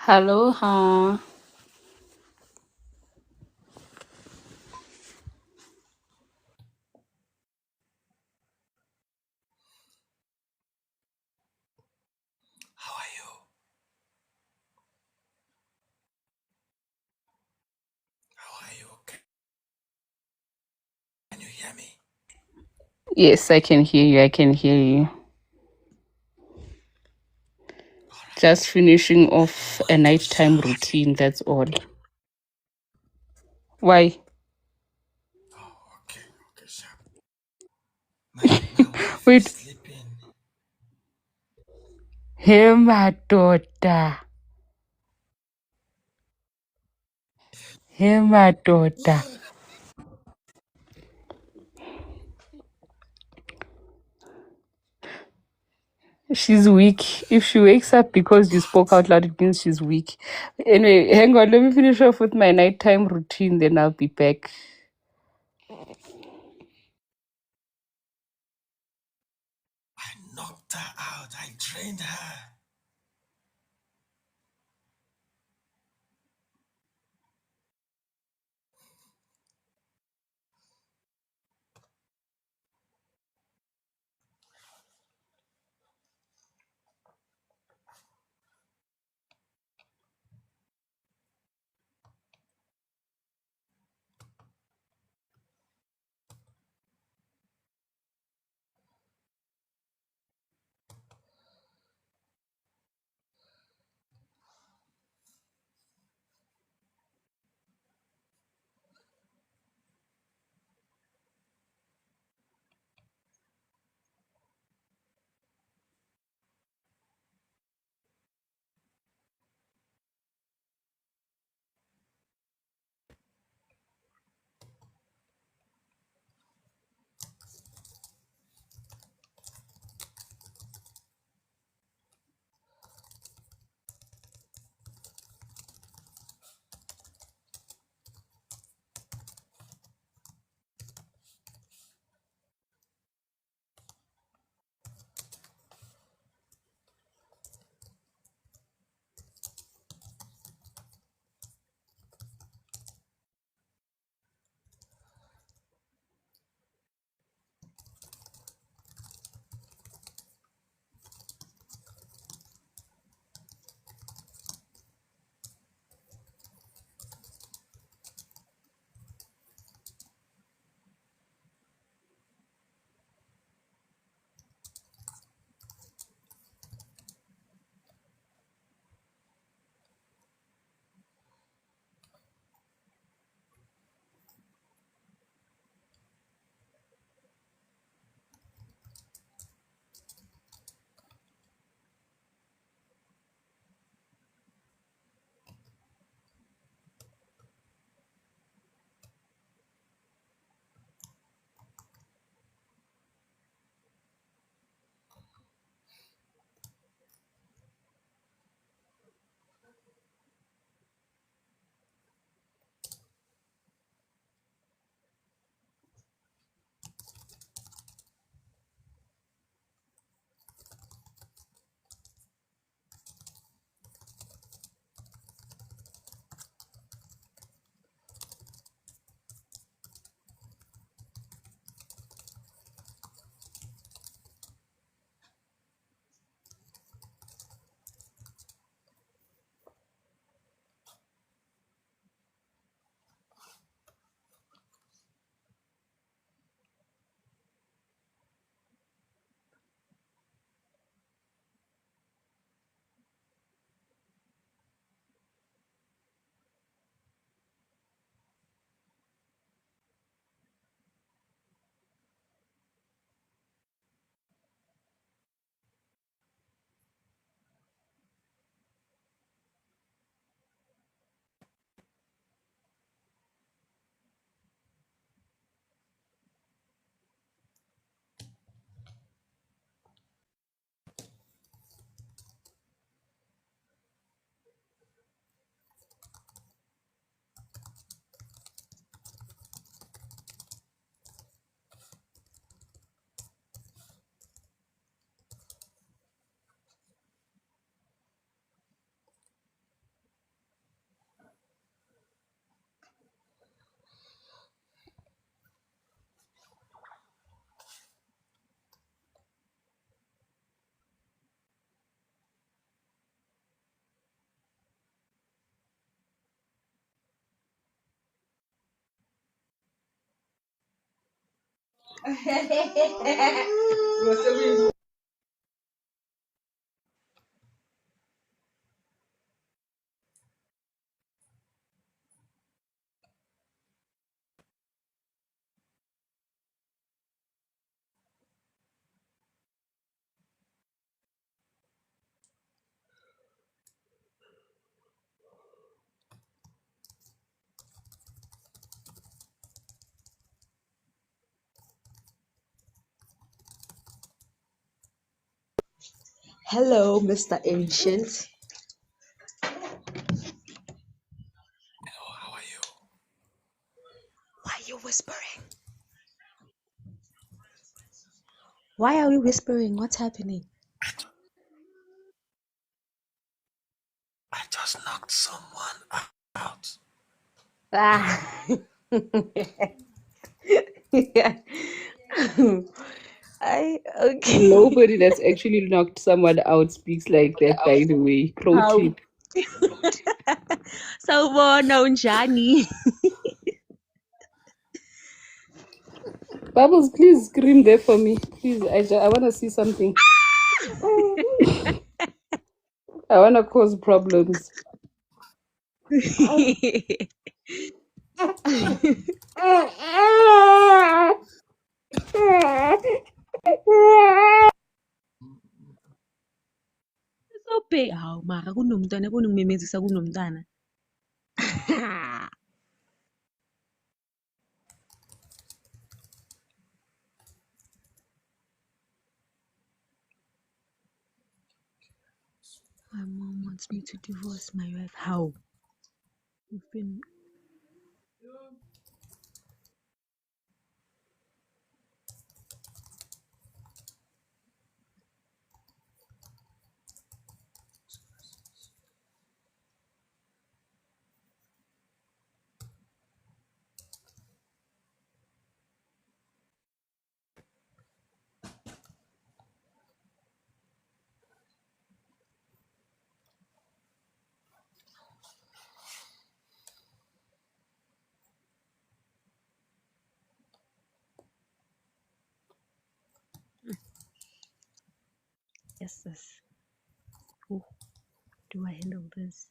Aloha. How are you? How are you? Can you hear me? Yes, I can hear you. I can hear you. All Just right. finishing I off a want to nighttime shout. routine, that's all. Why? Oh, okay, okay, sure. My wife is Wait. sleeping. Hey, my daughter. Hey, my daughter. She's weak. If she wakes up because you spoke out loud, it means she's weak. Anyway, hang on. Let me finish off with my nighttime routine, then I'll be back. I knocked her out. I drained her. Hello, Mr. Ancient. Hello, how are you? Why are you whispering? Why are we whispering? What's happening? I just knocked someone out. Ah. I okay. Nobody that's actually knocked someone out speaks like that, by the way. Pro How? tip. Sawubona unjani? Bubbles, please scream there for me. Please, I want to see something. I want to cause problems. Sobhe hawu mara kunomntwana kunongimemezisa kunomntana. My mom wants me to divorce my wife. How? We've been yes, yes. Oh, do I handle this?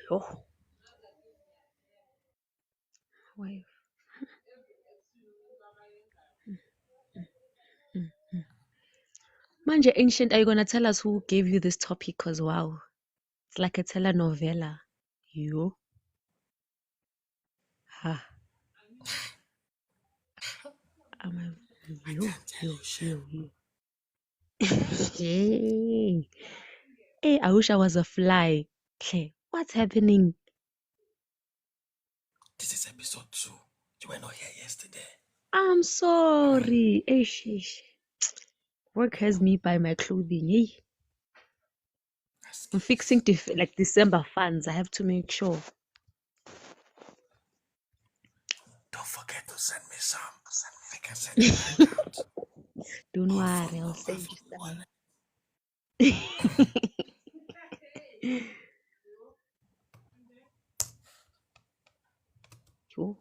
Yo, wife. Manje, Ancient, are you gonna tell us who gave you this topic? Cause wow, it's like a telenovela. Yo, ha, I'm a I yo, can't tell yo, you, Chef. yo, yo. Hey, hey, I wish I was a fly. Okay, what's happening? This is episode 2. You were not here yesterday. I'm sorry. Ish, ish. Work has me by my clothing. Hey, I'm fixing like December funds. I have to make sure. Don't forget to send me some. I can send you my account. Don't Or worry, phone I'll number send you from some. wallet. Yo.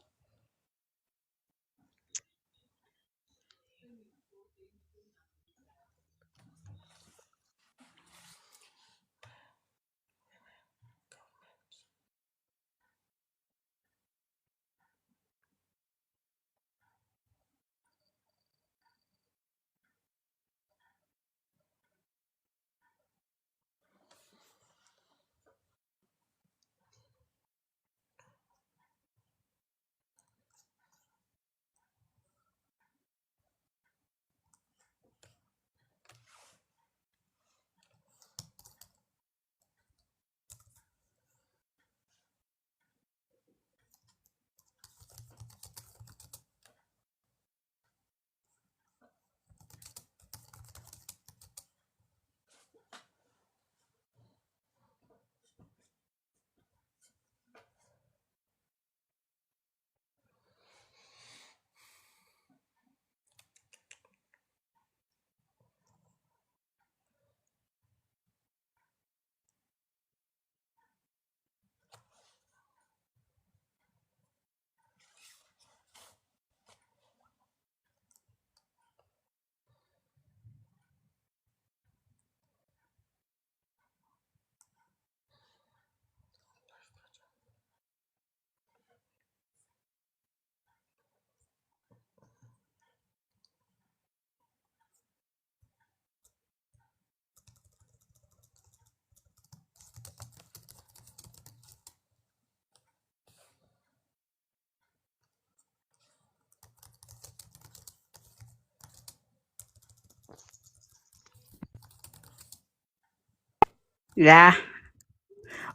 Yeah.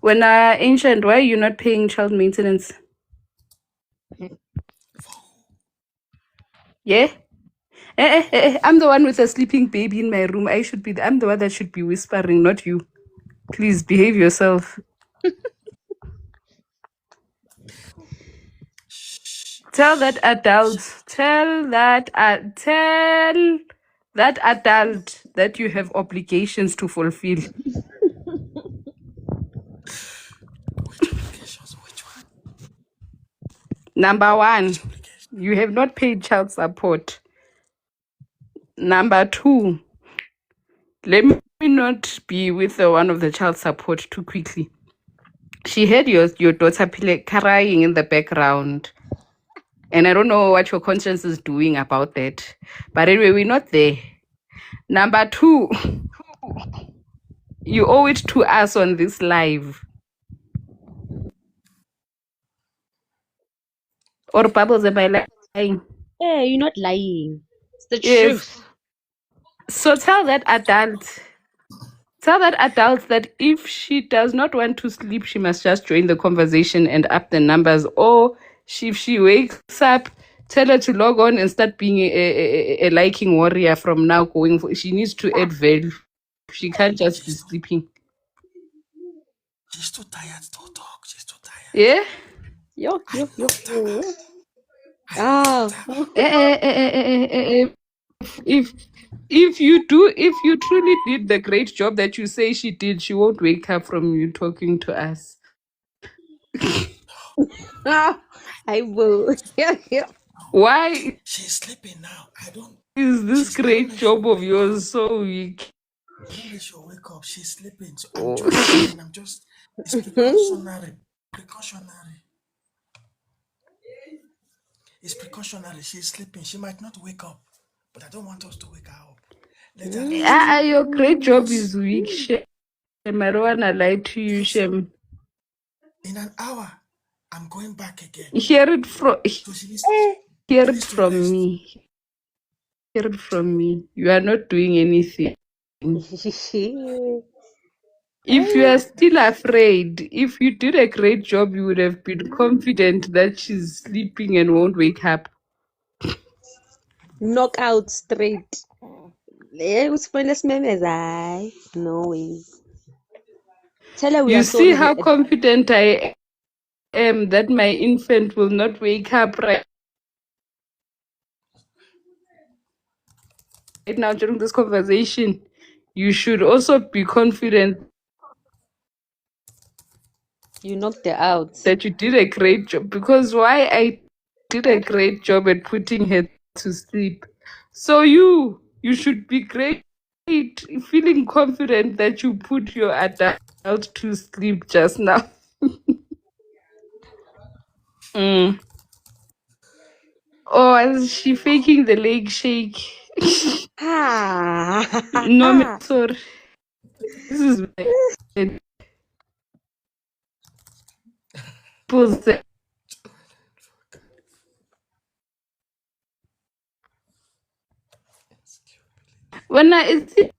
When ancient, why are you not paying child maintenance? Yeah. I'm the one with a sleeping baby in my room. I'm the one that should be whispering, not you. Please behave yourself. Tell that adult, tell that adult that you have obligations to fulfill. Which obligations? Which one? Number one, Which obligation? you have not paid child support. Number two, let me not be with the one of the child support too quickly. She heard your daughter crying in the background. And I don't know what your conscience is doing about that. But anyway, we're not there. Number two, you owe it to us on this live. Or Bubbles, am I lying? Hey, you're not lying. It's the Yes. truth. So tell that adult that if she does not want to sleep, she must just join the conversation and up the numbers. Or if she wakes up, tell her to log on and start being a liking warrior from now going forward. She needs to add value. She can't just be sleeping. She's too tired to talk. She's too tired. Yeah? Yo. I knocked her out. I knocked her out. If if you truly did the great job that you say she did, she won't wake up from you talking to us. I will. Why She's sleeping now. is this I don't great know if she'll job of wake up. yours so weak? I don't know if she'll wake up. She's sleeping. So I'm Oh. just saying, it's precautionary. Precautionary. It's precautionary. She's sleeping. She might not wake up. But I don't want us to wake her up. Let her rest. Your great job is weak, Shem. I don't wanna lie to you, Shem. In an hour, I'm going back again. Hear it from So she needs hear to it from rest. me. Hear it from me. You are not doing anything. If you are still afraid, if you did a great job, you would have been confident that she's sleeping and won't wake up. Knockout straight. Usifundile simemeza. Hayi, no ways. Tell her we You are so see really how confident I am that my infant will not wake up right now during this conversation. You should also be confident you knocked her out. that you did a great job, because why I did a great job at putting her to sleep. So you should be great, feeling confident that you put your adult to sleep just now. Oh, is she faking the leg shake? No, sorry. This is my pose. When is it?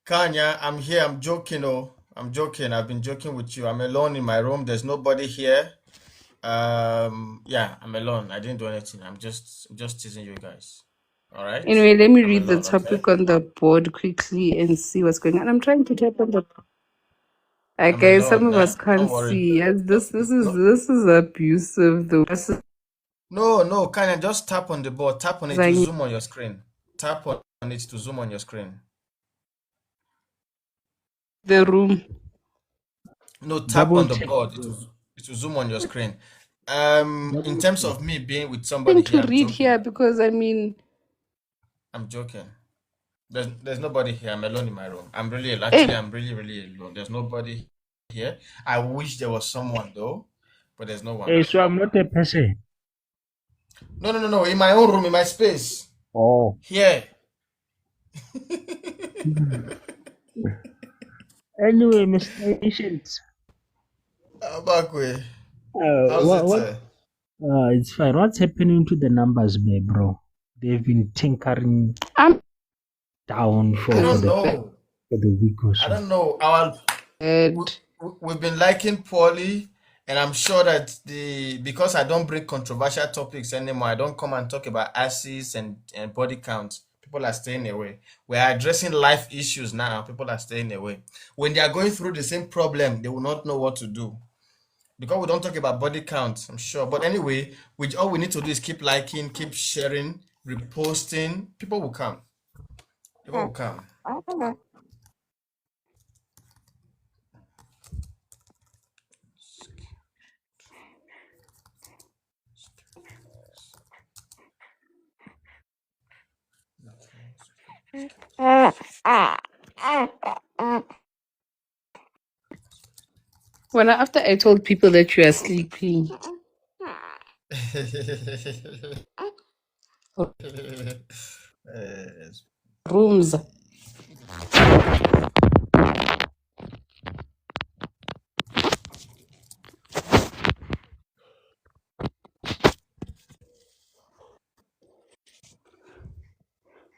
Kanya, I'm here. I'm joking. Oh, I'm joking. I've been joking with you. I'm alone in my room. There's nobody here. Yeah, I'm alone. I didn't do anything. I'm just teasing you guys. All right. Anyway, let me I'm read the alone. Okay. topic on the board quickly and see what's going on. I'm trying to type on the. I'm Okay, some alone. of us Don't can't worry. see. Yes, this No, is abusive. Though no. Kanya, just tap on the board. Tap on it to the zoom on your screen. Tap on it to zoom on your screen. room. No, tap Double on the check. board. It will zoom on your screen. In terms of me being with somebody Thing here, to I'm read joking. here because I'm joking. There's nobody here. I'm alone in my room. I'm really really alone. There's nobody here. I wish there was someone though, but there's no one. Hey, so I'm not a person. No. In my own room, in my space. Oh. Here. Anyway, Mr. Ancient. Back way. What? How's it? It's fine. What's happening to the numbers, bro? they've been tinkering I'm down I for don't the know. week or I so. don't know. good. We've been liking Polly, and I'm sure that because I don't bring controversial topics anymore, I don't come and talk about acids and body count. People are staying away. We are addressing life issues now. People are staying away. When they are going through the same problem, they will not know what to do. Because we don't talk about body count, I'm sure. But anyway, all we need to do is keep liking, keep sharing, reposting. People will come. People will come. When after I told people that you are sleeping, Yes. rooms.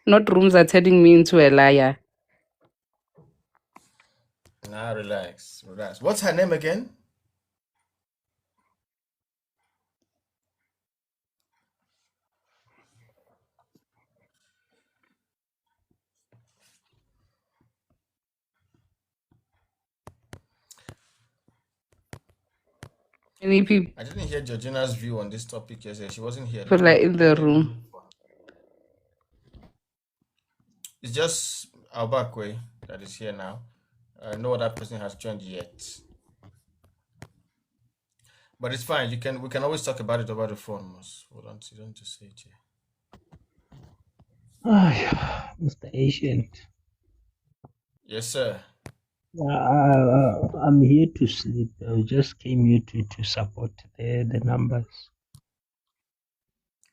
Not rooms are turning me into a liar. Now relax, relax. What's her name again? Many people I didn't hear Georgina's view on this topic yesterday. She wasn't here. are in the Let me room. look for her. It's just Albakwe that is here now. No other person has joined yet. But it's fine. We can always talk about it over the phone, Mos. Hold on, you don't just say it here. Mr. Ancient. Yes, sir. I'm here to sleep. I just came here to support the numbers.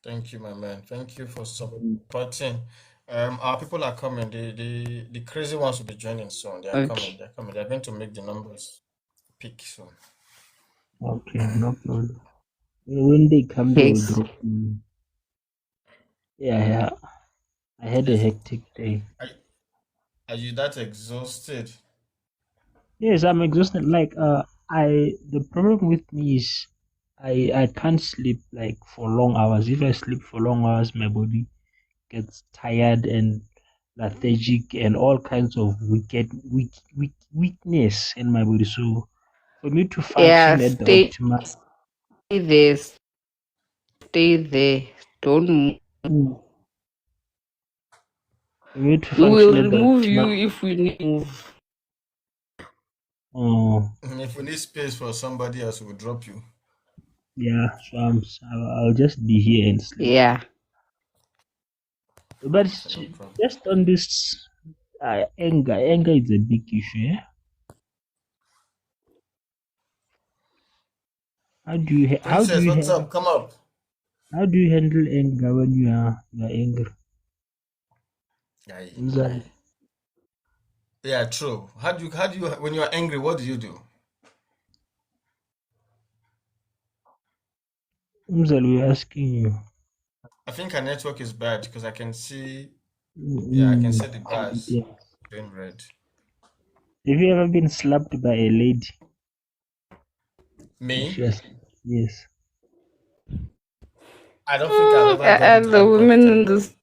Thank you, my man. Thank you for supporting. Our people are coming. The crazy ones will be joining soon. They are coming. Okay. They're coming. They're going to make the numbers peak soon. Okay, no problem. When they come, they will Yes. drop me. Yeah. I had a hectic day. Are you that exhausted? Yes, I'm exhausted. Like the problem with me is I can't sleep like for long hours. If I sleep for long hours, my body gets tired and lethargic and all kinds of weakness in my body. So for me to Yeah, function at the stay optimal, there. Stay there. Don't move. for me to We will function at the remove you optimal. if we need to move. If we need space for somebody else, we'll drop you. Yeah, so I'll just be here and sleep. Yeah. But Okay, no problem. just on this anger is a big issue. Yeah? How do you Princess, what's up? Come up. how do you handle anger when you are angry? Aye, Mzali, aye. Yeah, true. How do you when you are angry, what do you do? we're asking you. I think our network is bad because I can see, yeah, I can see the bars Yeah. being red. Have you ever been slapped by a lady? Me? Yes. I don't think I've ever gotten And to the that point with women in anybody. this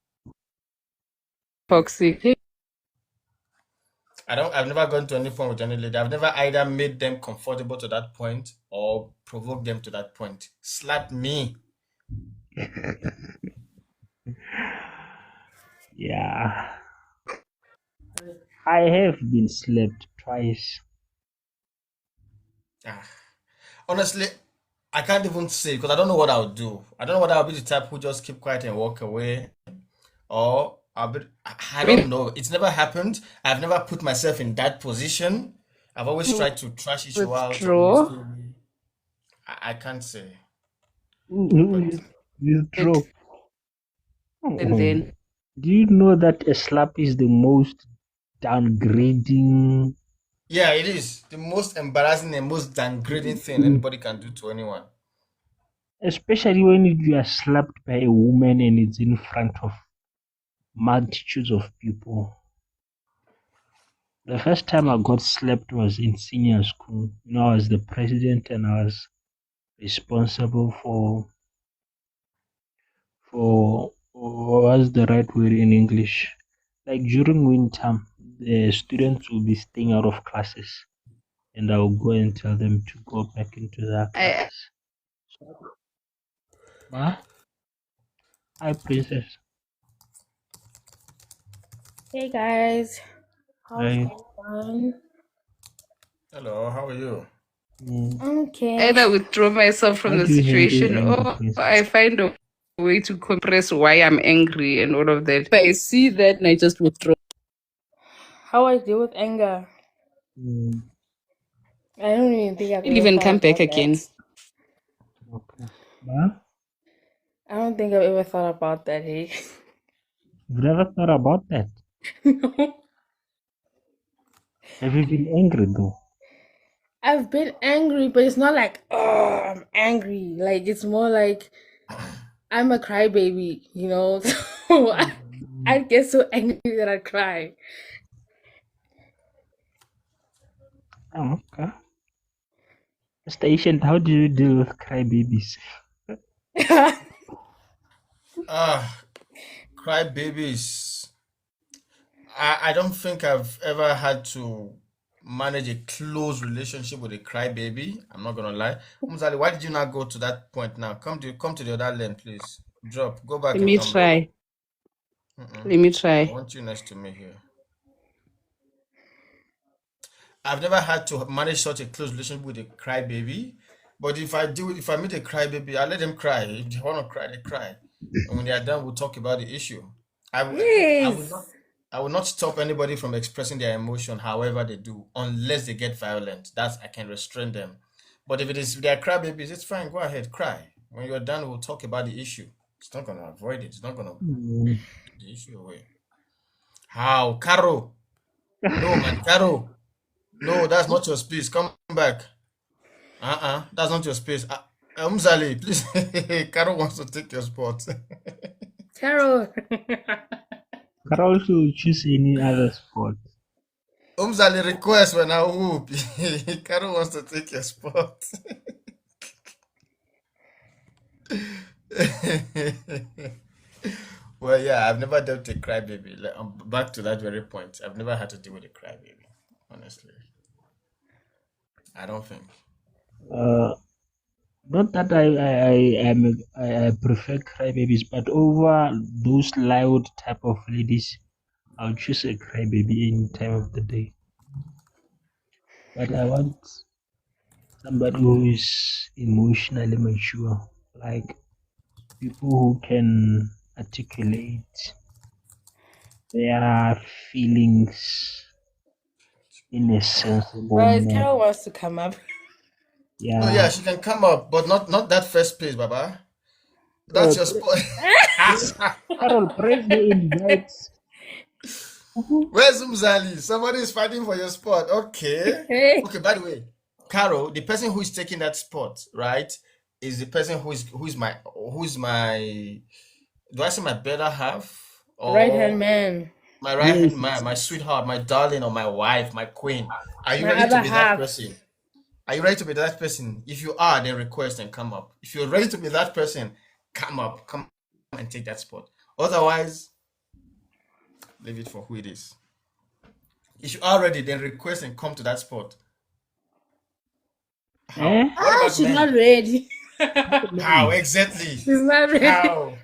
toxic. I've never gone to any point with any lady. I've never either made them comfortable to that point or provoked them to that point. Slap me. Yeah. I have been slapped twice. Ah. Honestly, I can't even say because I don't know what I'll do. I don't know whether I'll be the type who just keep quiet and walk away, or I don't know. It's never happened. I've never put myself in that position. I've always tried to trash issue out or make Withdraw. story. I can't say, but Withdraw. And then Do you know that a slap is the most downgrading? yeah, it is the most embarrassing and most downgrading thing anybody can do to anyone. especially when you are slapped by a woman and it's in front of multitudes of people. The first time I got slapped was in senior school. I was the president and I was responsible for what's the right word in English? Like during winter, the students will be staying out of classes, and I will go and tell them to go back into their classes. Ma? Hi, princess. Hey guys, how's Hi. everyone? Hello, how are you? I'm okay. Either withdraw myself from How the do you handle situation anger, or princess? I find a way to compress why I'm angry and all of that. If I see that, and I just withdraw. How I deal with anger? Mm, I don't even think I've It'll ever even thought come back about again. that. okay. Ma? I don't think I've ever thought about that. Hey. You've never thought about that? No. Have you been angry though? I've been angry, but it's not like, oh, I'm angry. Like, it's more like I'm a crybaby, you know? So I'd get so angry that I'd cry. Oh, okay. Mr. Ancient, how do you deal with crybabies? Cry babies. I don't think I've ever had to manage a close relationship with a crybaby. I'm not gonna lie. Umzali, why did you not go to that point now? Come to the other lane, please. Drop. Go back Let and me come back. try. Mm-mm. Let me I try. want you next to me here. I've never had to manage such a close relationship with a crybaby. But if I meet a crybaby, I let them cry. If they want to cry, they cry. And when they are done, we'll talk about the issue. I would not Yes. I would not stop anybody from expressing their emotion however they do, unless they get violent. That's I can restrain them. But if they are crybabies, it's fine. Go ahead, cry. When you're done, we'll talk about the issue. It's not gonna avoid it. It's not gonna Mm. take the issue away. How? Caro? No, man, Caro. No, that's not your space. Come back. That's not your space. Umzali, please. Caro wants to take your spot. Carol. Carol should choose any other sport. Umzali request when I whoop. Caro wants to take your spot. Well, yeah, I've never dealt with a crybaby. Like, back to that very point. I've never had to deal with a crybaby. Honestly, I don't think. Not that I prefer crybabies, but over those loud type of ladies, I'll choose a crybaby any time of the day. But I want somebody who is emotionally mature, like people who can articulate their feelings in a sensible Guys, manner. Carol wants to come up. No, Yeah. yeah, she can come up, but not that first place, Baba. That's your spot. Carol, press the invite. Where's Umzali? Somebody is fighting for your spot. Okay. Hey. Okay, by the way, Caro, the person who is taking that spot, right, is the person who's my do I say my better half Right hand or man. my right Yes. hand man, my sweetheart, my darling, or my wife, my queen? Are you My ready to other be that half. person? Are you ready to be that person? If you are, then request and come up. If you're ready to be that person, come up, come and take that spot. Otherwise, leave it for who it is. If you are ready, then request and come to that spot. How? Eh? What about She's not men? ready. How exactly? She's not ready. How?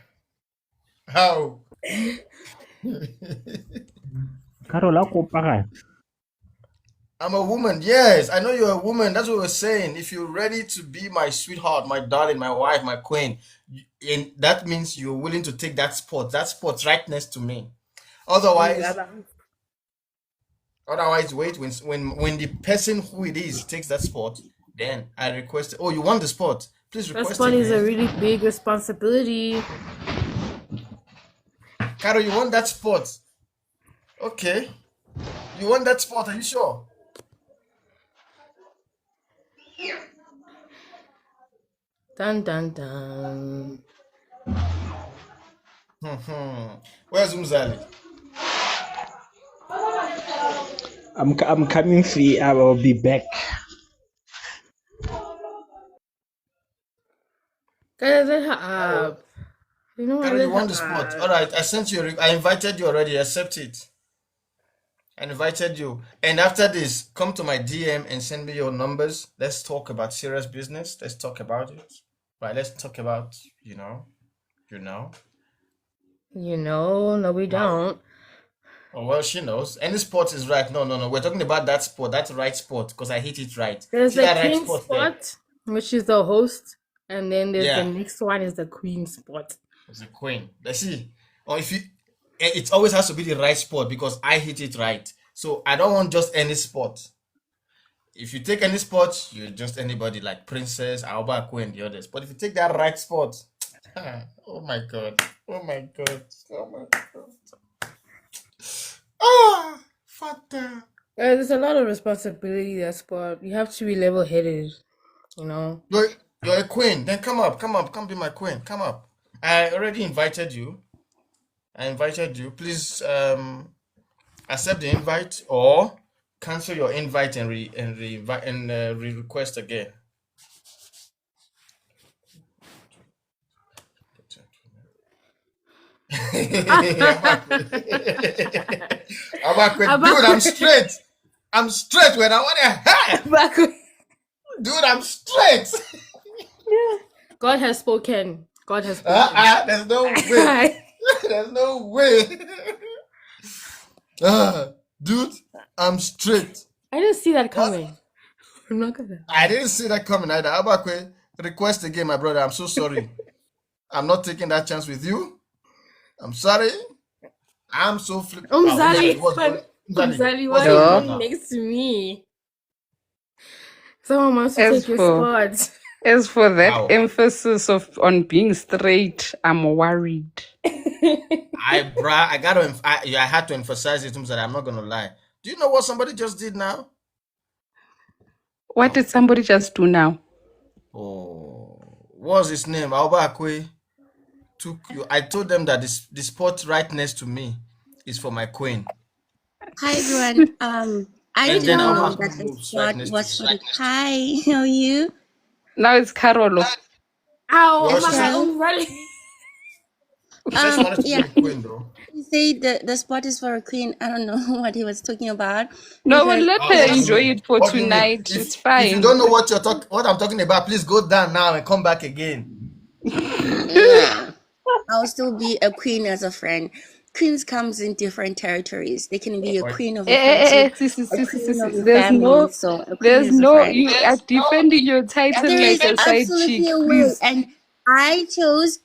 How? Carol, ako pa ka. I'm a woman. Yes, I know you're a woman. That's what we're saying. If you're ready to be my sweetheart, my darling, my wife, my queen, and that means you're willing to take that spot. That spot's right next to me. Otherwise, wait. When the person who it is takes that spot, then I request. Oh, you want the spot? Please That request spot it, is a man. really big responsibility. Caro, you want that spot? Okay. You want that spot? Are you sure? Dun dun dun. Where's Umzali? I'm coming free. I will be back. Guys, let her up. You know what? Carol, you Let won her the spot. up. All right, I sent you. I invited you already. Accept it. I invited you. And after this, come to my DM and send me your numbers. Let's talk about serious business. Let's talk about it. Right. Let's talk about you know. No, we Wow. don't. Oh well, she knows. Any sport is right. No. We're talking about that sport. That's right sport because I hit it right. There's See the that right king sport there? spot, which is the host, and then there's the Yeah, next one is the queen spot. it's a queen. Let's see. Or if you, it always has to be the right spot because I hit it right. So I don't want just any spot. If you take any spot, you're just anybody like Princess, Alba, Queen, the others. But if you take that right spot, oh my god, oh my god, oh my god. Ah, Fata. There's a lot of responsibility in that spot. You have to be level-headed, you know. You're a queen. Then come up, come be my queen. Come up. I already invited you. Please accept the invite or cancel your invite and re-request again. Dude, I'm straight. I'm straight when I want to. Dude, I'm straight. God has spoken. God has spoken. There's no way. There's no way. Dude, I'm straight. I didn't see that coming. I'm not gonna. I didn't see that coming either. Abakwe, request again, my brother. I'm so sorry. I'm not taking that chance with you. I'm sorry. I'm so flipped. Umzali, Umzali, why what's going are on you now? next to me? Someone wants to As take your for spot. as for that Wow. emphasis on being straight, I'm worried. I had to emphasize it, that I'm not gonna lie. Do you know what somebody just did now? What did somebody just do now? Oh, what's his name? Abakwe took you. I told them that the spot right next to me is for my queen. Hi everyone. I And didn't then know Abakwe that the moves right spot next was to for me. the. Hi, how are you? Now it's Carolo. Ow! Well, she said, Umzali. she said she wanted to Yeah. be the queen, though. You say the spot is for a queen. I don't know what he was talking about No, we'll because let Oh, her what do you enjoy mean? it for What do you mean? tonight. If It's you fine. don't know what I'm talking about, please go down now and come back again. yeah, I'll still be a queen as a friend. Queens comes in different territories. They can be a Right. queen of a friendship, a queen of a family. So a queen is a friend. You are defending your title There like is a side absolutely chick, a way, please. and I chose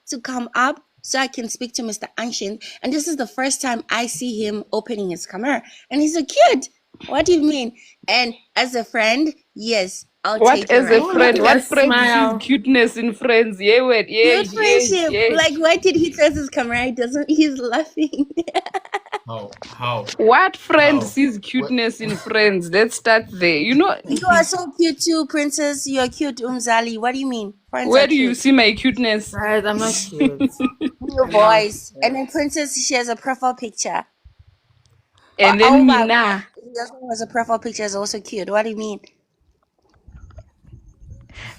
to come up so I can speak to Mr. Anshin, and this is the first time I see him opening his camera, and he's so cute. What do you mean? And as a friend, yes, I'll What take it as a right Oh, now. friend? look at What that friends smile. sees cuteness in friends? Yeah, wait, yeah, Cute friendship. yeah. Like, why did he close his camera? He doesn't. He's laughing. How? What friend How? sees cuteness in friends? Let's start there. You know, You are so cute too, princess. You are cute, Umzali. What do you mean? Friends where are do you cute. see my cuteness? Guys, I'm not cute. Your I'm not voice, cute. and then princess, she has a profile picture. And then me Auba, nah. the other one was a profile picture is also cute. What do you mean?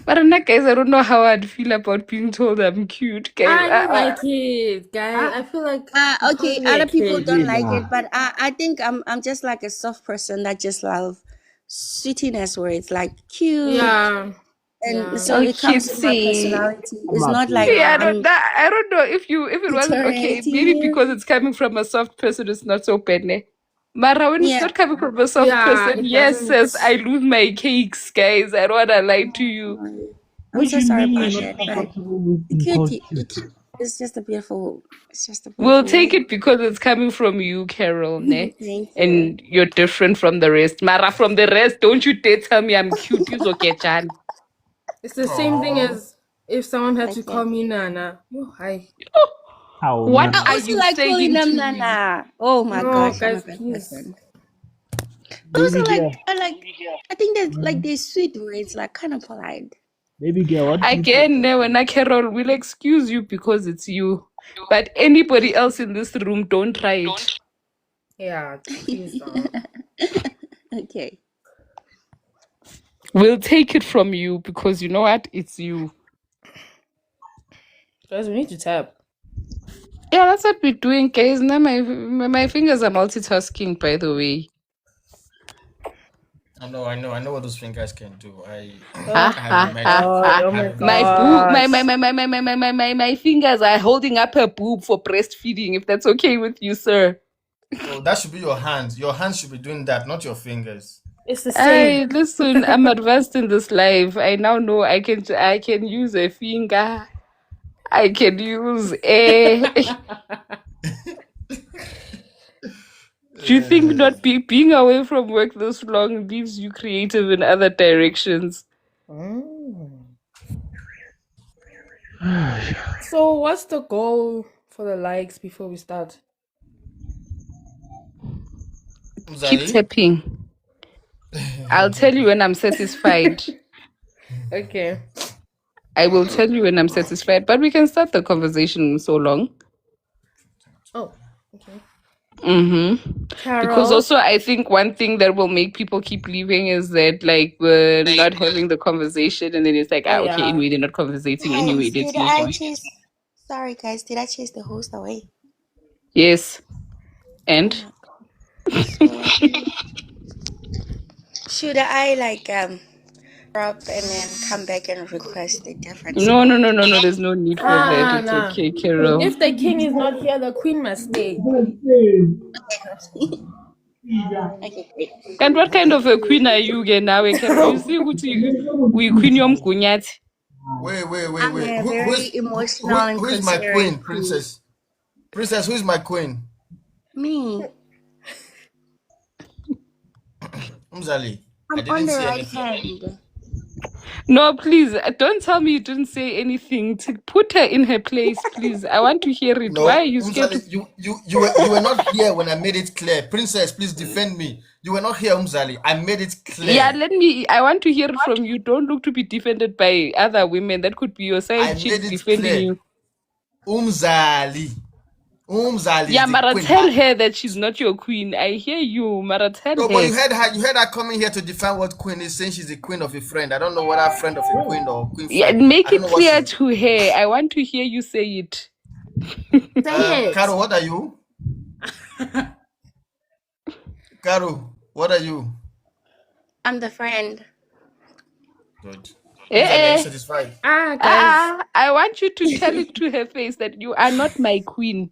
But guys, I don't know how I'd feel about being told I'm cute, guys. I don't like it, guys. I feel like you Okay, call me a other people kid. don't like it, Yeah. but I think I'm just like a soft person that just love sweetiness, where it's like cute, Yeah. and Yeah. so Oh, it comes with my cutesy. personality. I'm It's up not to like it. Yeah, I'm I don't know if it wasn't okay. deteriorating Maybe you. because it's coming from a soft person, it's not so bad. Ne? Mara, when it's Yeah. not coming from a soft Yeah, person, it yes, doesn't. sis, I lose my cakes, guys. I don't wanna lie to you. I'm What so you sorry mean about you're that, not but comfortable with the being called cute, cute? it's just a beautiful. It's just a We'll beautiful take word. it because it's coming from you, Carol, ne? Thank you. And you're different from the rest. Mara, from the rest, don't you dare tell me I'm cute. You okay, Chan? It's the same thing Aw. as if someone had to Thank call you. me Nana. Oh, hi. How? What Nana? I are also you like calling saying them to me? Nana. Oh my No, gosh, I'm a guys, bad please. person. Also, Baby girl. I think that like they're sweet words, like kind of polite. Baby girl, what do you think? Again, when Carol will excuse you because it's you. But anybody else in this room, don't try it. Yeah, please don't. Okay. We'll take it from you because you know what? It's you. Guys, we need to tap. Yeah, that's what we're doing, guys. Now my fingers are multitasking, by the way. I know what those fingers can do. I Ha, have ha, imagined. ha, Oh my ha. gosh. My fingers are holding up a boob for breastfeeding, if that's okay with you, sir. Oh, that should be your hands. Your hands should be doing that, not your fingers. It's the same. Hey, listen, I'm advanced in this life. I now know I can use a finger. I can use a. Do you think not being away from work this long leaves you creative in other directions? So, what's the goal for the likes before we start? Keep Umzali? tapping. I'll tell you when I'm satisfied. Okay. I will tell you when I'm satisfied, but we can start the conversation so long. Oh, okay. Because Carol. also I think one thing that will make people keep leaving is that like we're not having the conversation, and then it's like, Oh, okay, yeah. anyway, they're not conversating anyway. Guys, Let's did move I on. chase? Sorry, guys. Did I chase the host away? Yes. And So, should I like drop and then come back and request a different no, spot? there's no need for that. It's Nah. okay, Carol. If the king is not here, the queen must stay. Okay, great. And what kind of a queen are you again now, Carol? You see we queen yom kunyati. Wait. I'm a very emotional and Who is my considerate queen, queen. princess? Princess, who is my queen? Me. Umzali, I I'm didn't on the see right anything. hand. No, please, don't tell me you didn't say anything. To put her in her place, please. I want to hear it. No, Why are you scared to... Umzali, you were not here when I made it clear. Princess, please defend me. You were not here, Umzali. I made it clear. Yeah, I want to hear it from you. Don't look to be defended by other women. That could be your I side chick made it defending clear. you. Umzali Yeah, is the Mara, queen. tell her that she's not your queen. I hear you, Mara, tell No, her. but you heard her coming here to define what queen is, saying she's the queen of a friend. I don't know whether friend of a queen or queen Yeah, friend. make I don't it know what clear she- to her. I want to hear you say it. Say it. Caro, what are you? Caro, what are you? I'm the friend. Good. Eh, Umzali, are you eh. satisfied? Guys. I want you to tell it to her face that you are not my queen.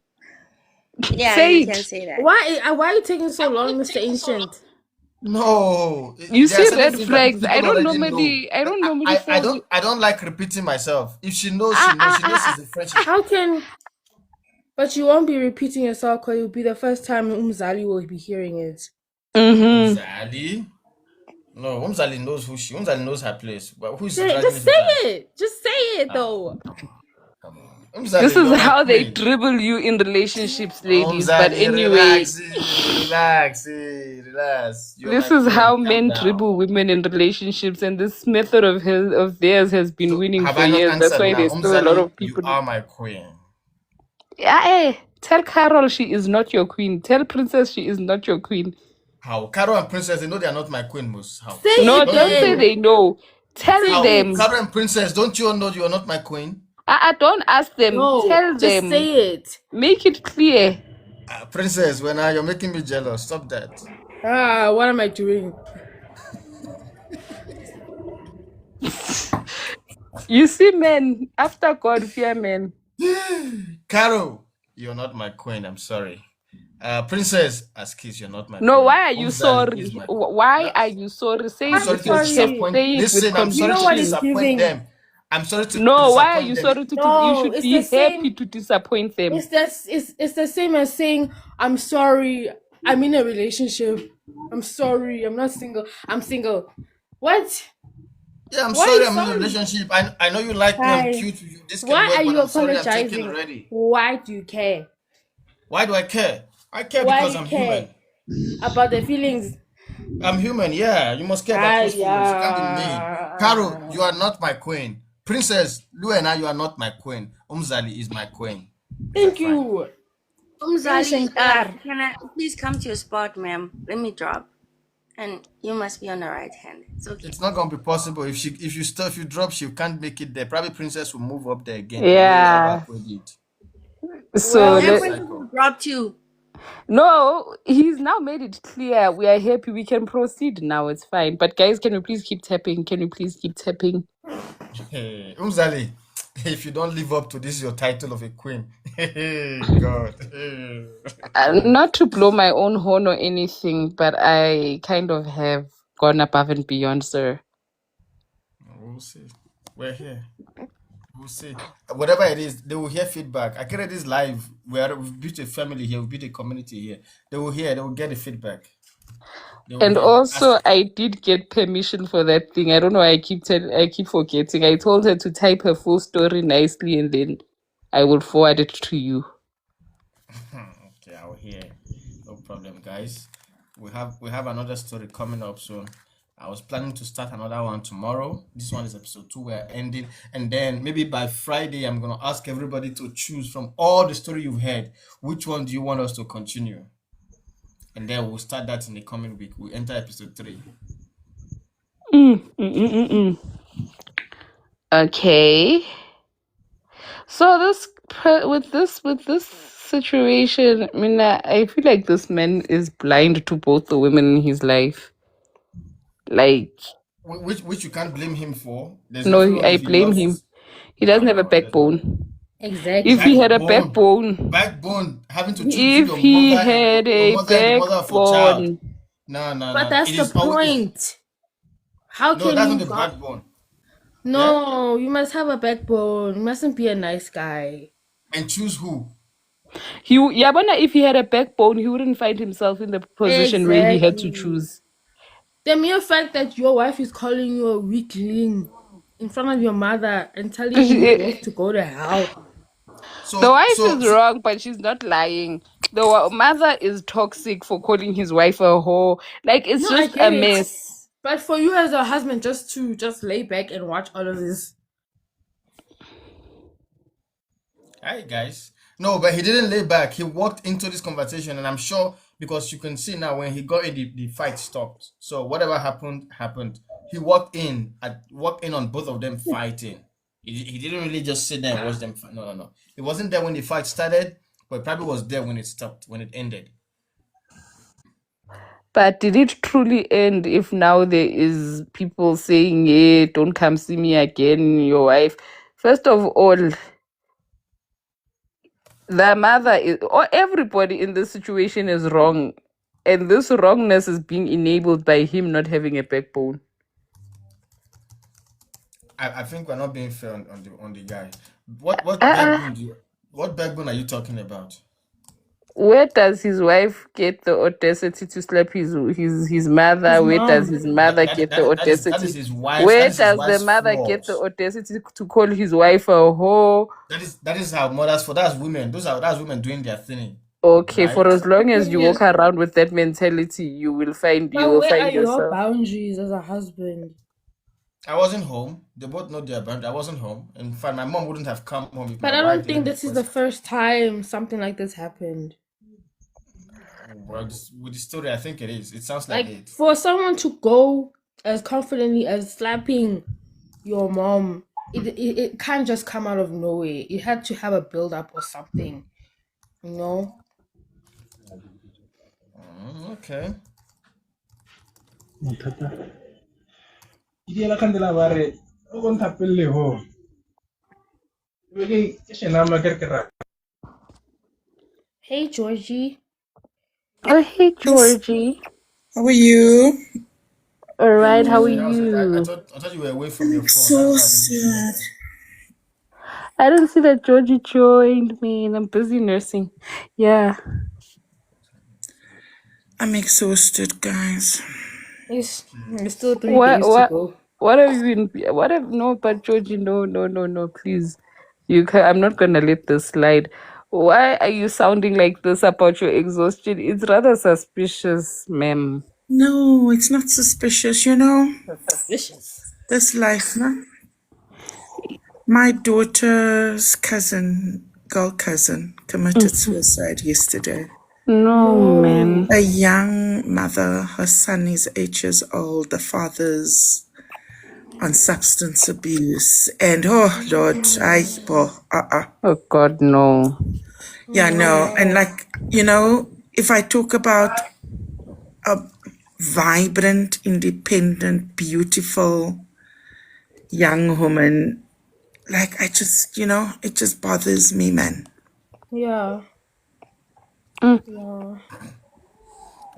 Yeah, Say you it. can say that. Why are you taking so long, Mr. Ancient? No. You There are see certain red things that flags. people I don't already normally know. fall. I don't like repeating myself. If she knows, she knows. She knows she's a friend. How can... But you won't be repeating yourself because it will be the first time Umzali will be hearing it. Mm-hmm. Umzali? No, Umzali knows Umzali knows her place. But who's Just dragging say it? it. Just say it, though. Come on. Umzali, This you're is my how they queen. dribble you in relationships, ladies. But Umzali, anyway, relax. You're this my is queen. how Calm men down. dribble women in relationships, and this method of theirs has been So, winning have for I not years. That's answered why now? there's still a lot Umzali, of people. you are my queen. Yeah, hey, tell Carol she is not your queen. Tell Princess she is not your queen. How? Caro and Princess, they know they are not my queen, Mus. How? Say No, it don't then. say they know. Tell Say How? them. Caro and Princess, don't you all know you are not my queen? Don't ask them. No, Tell just them. say it. Make it clear. Princess, you're making me jealous. Stop that. What am I doing? You see, men, after God, fear men. Caro, you're not my queen. I'm sorry. Princess, Askis, you're not my No, queen. why are you Umzali sorry? is my- Why are you sorry? Say I'm it sorry with to your chest. disappoint. Say it with Listen, I'm sorry You know to what conviction. is disappoint giving? them. I'm sorry to No, why are disappoint you them. sorry to? No, You should it's be the same. happy to disappoint them. It's the same as saying, I'm sorry, I'm in a relationship. I'm sorry, I'm not single. I'm single. What? Yeah, I'm Why sorry you I'm in a sorry? relationship. I know you like me, I'm Guys, cute with you. This can Why work, are but you I'm sorry I'm taken apologizing? already. Why do you care? Why do I care? I care Why because do you I'm care human. about the feelings? I'm human, yeah. You must care about close feelings. You can't be mean. Carol, you Yeah. are not my queen. Princess Luena, you are not my queen. Umzali is my queen. Is that Thank fine? you. Umzali, Shankar. can I please come to your spot, ma'am? Let me drop. And you must be on the right hand. It's okay. It's not gonna be possible if you drop, she can't make it there. Probably Princess will move up there again. Yeah. So Well, And let, Princess will drop too. no, he's now made it clear. We are happy. We can proceed now. It's fine. But guys, can we please keep tapping? Can we please keep tapping? Hey, Umzali, if you don't live up to this, your title of a queen. Hey, God. Hey. Not to blow my own horn or anything, but I kind of have gone above and beyond, sir. We'll see. We're here. We'll see. Whatever it is, they will hear feedback. I create this live where we've built a family here, we've built a community here. They will hear, they will get the feedback. They will And hear. also, I did get permission for that thing. I don't know why I keep forgetting. I told her to type her full story nicely, and then I will forward it to you. Okay, I'll hear. No problem, guys. We have another story coming up soon. I was planning to start another one tomorrow. This one is episode 2. We're ending, and then maybe by Friday, I'm gonna ask everybody to choose from all the story you've heard. Which one do you want us to continue? And then we'll start that in the coming week. We'll enter episode 3. Okay. So with this situation, I mean, I feel like this man is blind to both the women in his life. Like, Which you can't blame him for. There's no, nothing wrong I if he blame loves. him. He doesn't have a No, there's no backbone. Exactly. If he had a backbone backbone, having to choose if between he your mother had a and the mother of your child. backbone, No. But that's It the is always point. How no. can That's you not the backbone. No, you must have a backbone. You mustn't be a nice guy. And choose who. if he had a backbone, he wouldn't find himself in the position where he had to Exactly. choose. The mere fact that your wife is calling you a weakling in front of your mother and telling you both to go to hell. The wife is wrong, but she's not lying. The mother is toxic for calling his wife a whore. Like, it's No, I just get a it. mess. But for you as a husband, just to lay back and watch all of this. Hi guys. No, but he didn't lay back. He walked into this conversation, and I'm sure because you can see now when he got in, the fight stopped. So whatever happened. He walked in on both of them fighting. He didn't really just sit there and watch them fight. No. He wasn't there when the fight started, but he probably was there when it stopped, when it ended. But did it truly end if now there is people saying, "Yeah, don't come see me again, your wife"? First of all, the mother is, or everybody in this situation is wrong, and this wrongness is being enabled by him not having a backbone. I think we're not being fair on the guy. What backbone are you talking about? Where does his wife get the audacity to slap his mother? His Where does mom. his mother get the audacity? That is his wife. Where does the mother get the audacity to call his wife a whore? That is how mothers for that's women. That's women doing their thing. Okay, Right? for as long as you walk around with that mentality, you will find But where are your yourself. boundaries as a husband? I wasn't home. They both know their boundaries. I wasn't home. In fact, my mom wouldn't have come home. If But my I wife don't think didn't this is the request. first time something like this happened. Well, with the story, I think it is. It sounds like Like it. for someone to go as confidently as slapping your mom, it can't just come out of nowhere. It had to have a build up or something, you know. Okay. Hey Georgie. Oh, hey Georgie. How are you? All right, how are I you? thought you were away from your phone. So That's why I didn't see sad. you. I didn't see that Georgie joined me, and I'm busy nursing. Yeah. I'm exhausted, guys. It's still 3 days to go. What have you been? No, but Georgie, no, please. I'm not gonna let this slide. Why are you sounding like this about your exhaustion? It's rather suspicious, ma'am. No, it's not suspicious, you know. Suspicious. This life, no? My daughter's girl cousin, committed suicide yesterday. No, man. A young mother, her son is 8 years old, the father's on substance abuse. And oh Lord, Oh God, no. Yeah, no. And like, you know, if I talk about a vibrant, independent, beautiful young woman, like I just, you know, it just bothers me, man. Yeah. Mm. Yeah.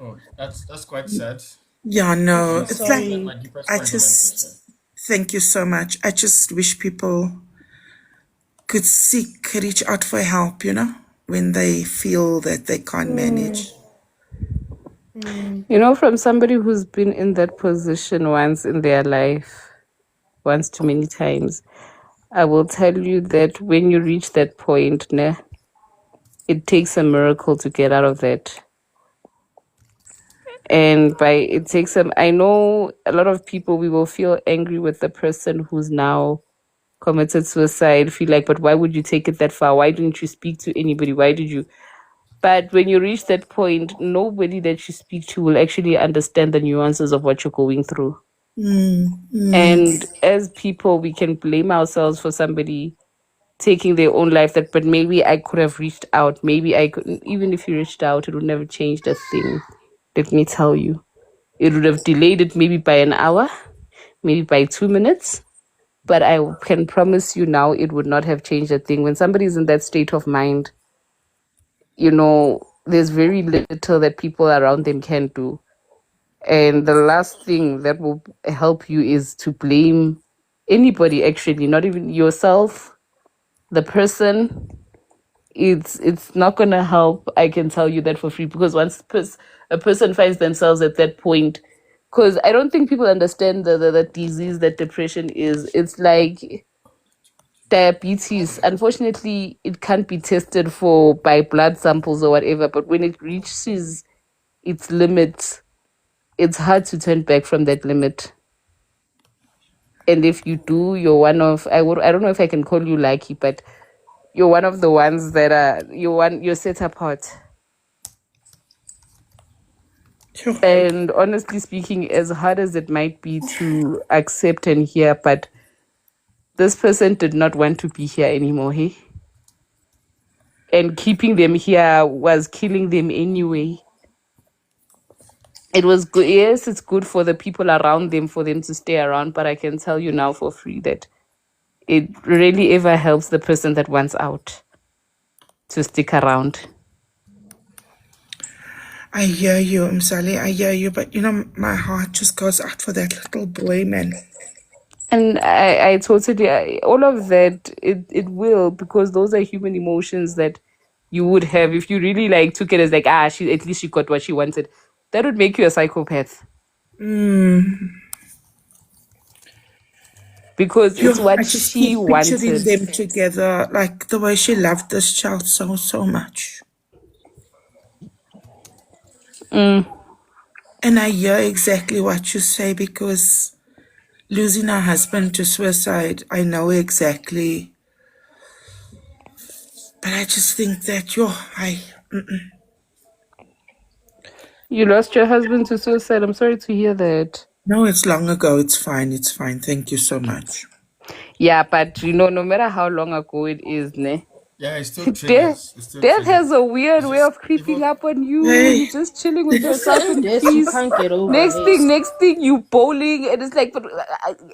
Oh, that's quite sad. Yeah, no. Yes, It's like my deepest I condolences. just thank you so much. I just wish people could reach out for help, you know, when they feel that they can't manage. You know, from somebody who's been in that position once in their life, once too many times, I will tell you that when you reach that point, ne, it takes a miracle to get out of that. And by it takes some, I know a lot of people, we will feel angry with the person who's now committed suicide, feel like, but why would you take it that far? Why didn't you speak to anybody? Why did you? But when you reach that point, nobody that you speak to will actually understand the nuances of what you're going through. And as people, we can blame ourselves for somebody taking their own life, that but maybe I could have reached out, maybe I could. Even if you reached out, it would never change the thing. Let me tell you, it would have delayed it maybe by an hour, maybe by 2 minutes, but I can promise you now it would not have changed a thing. When somebody's in that state of mind, you know, there's very little that people around them can do. And the last thing that will help you is to blame anybody, actually, not even yourself, the person. It's not going to help. I can tell you that for free, because once a person finds themselves at that point, because I don't think people understand the disease that depression is. It's like diabetes. Unfortunately, it can't be tested for by blood samples or whatever, but when it reaches its limit, it's hard to turn back from that limit. And if you do, you're one of, I don't know if I can call you lucky, but you're one of the ones that you're set apart. Sure. And honestly speaking, as hard as it might be to accept and hear, but this person did not want to be here anymore, hey? And keeping them here was killing them anyway. It was good. Yes, it's good for the people around them, for them to stay around, but I can tell you now for free that it really ever helps the person that wants out to stick around. I hear you, Msali, I hear you, but you know, my heart just goes out for that little boy, man. And I totally, all of that, it will, because those are human emotions that you would have if you really like took it as like, she at least she got what she wanted. That would make you a psychopath. Because it's I what just she keep picturing wanted. them together, like the way she loved this child so much. And I hear exactly what you say, because losing her husband to suicide, I know exactly. But I just think that, You lost your husband to suicide. I'm sorry to hear that. no, it's long ago. It's fine. It's fine. Thank you so much. Yeah, but you know, no matter how long ago it is, ne? Yeah, it still triggers. Death has a weird way of creeping up on you. Hey. You're just chilling with There's yourself certain in deaths you peace. can't get over. Next thing, you bowling, and it's like, but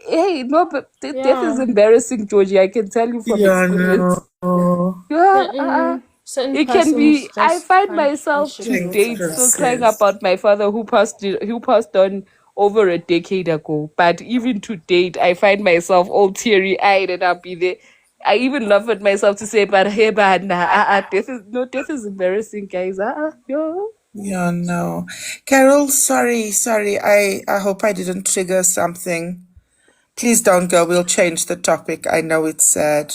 hey, no, but death is Yeah. embarrassing, Georgie. I can tell you from experience. No. Yeah, Certain it can be. persons I just find can't be myself to shaken date over. still crying about my father who passed on over a decade ago. But even to date, I find myself all teary eyed, and I'll be there. I even laugh at myself to say, but hey, but nah, death is embarrassing, guys. Yo. Yeah, no. Carol, sorry. I hope I didn't trigger something. Please don't go. We'll change the topic. I know it's sad.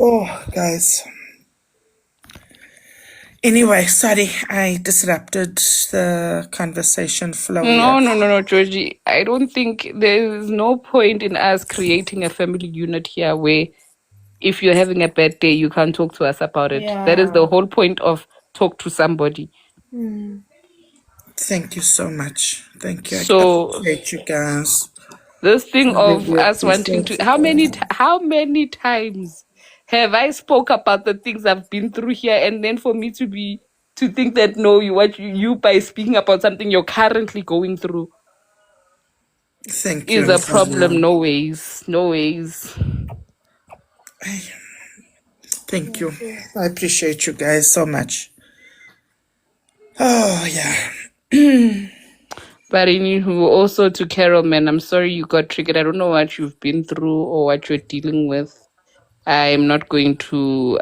Oh, guys. Anyway, sorry, I disrupted the conversation flow here. No, Georgie. I don't think there's no point in us creating a family unit here where if you're having a bad day, you can't talk to us about it. That is the Yeah. whole point of talk to somebody. Thank you so much. Thank you. I So appreciate you guys. this thing I of really us wanting appreciate to, you guys. how many times have I spoke about the things I've been through here, and then for me to think that no, you by speaking about something you're currently going through Thank is you. a problem. No ways. Thank you. I appreciate you guys so much. Oh, yeah. But anywho, also to Carol, man, I'm sorry you got triggered. I don't know what you've been through or what you're dealing with. I'm not going to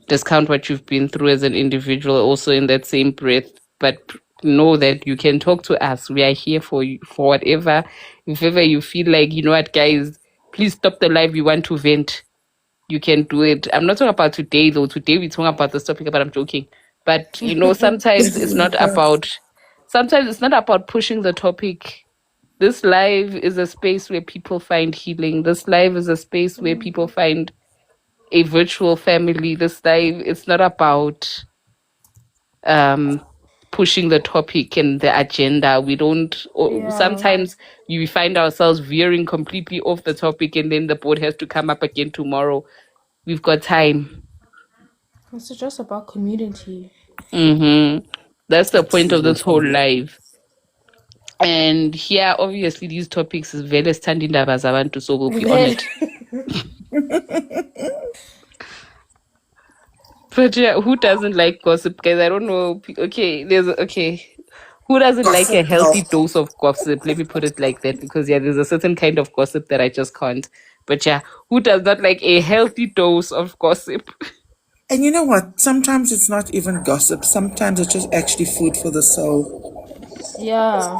discount what you've been through as an individual, also in that same breath. But know that you can talk to us. We are here for you, for whatever. If ever you feel like, you know what, guys, please stop the live. We want to vent. You can do it. I'm not talking about today, though. Today we're talking about this topic, but I'm joking. But, you know, sometimes it's not about pushing the topic. This live is a space where people find healing. This live is a space where people find a virtual family. This live, it's not about pushing the topic and the agenda. We don't, sometimes we find ourselves veering completely off the topic, and then the board has to come up again tomorrow. We've got time. It's just about community. That's the point of this whole live. And here, obviously, these topics is very standing up as I want to, so we'll be on it. But yeah, who doesn't like gossip, guys? I don't know. Okay, who doesn't like a healthy dose of gossip? Let me put it like that, because there's a certain kind of gossip that I just can't. But yeah, who does not like a healthy dose of gossip? And you know what? Sometimes it's not even gossip. Sometimes it's just actually food for the soul. Yeah.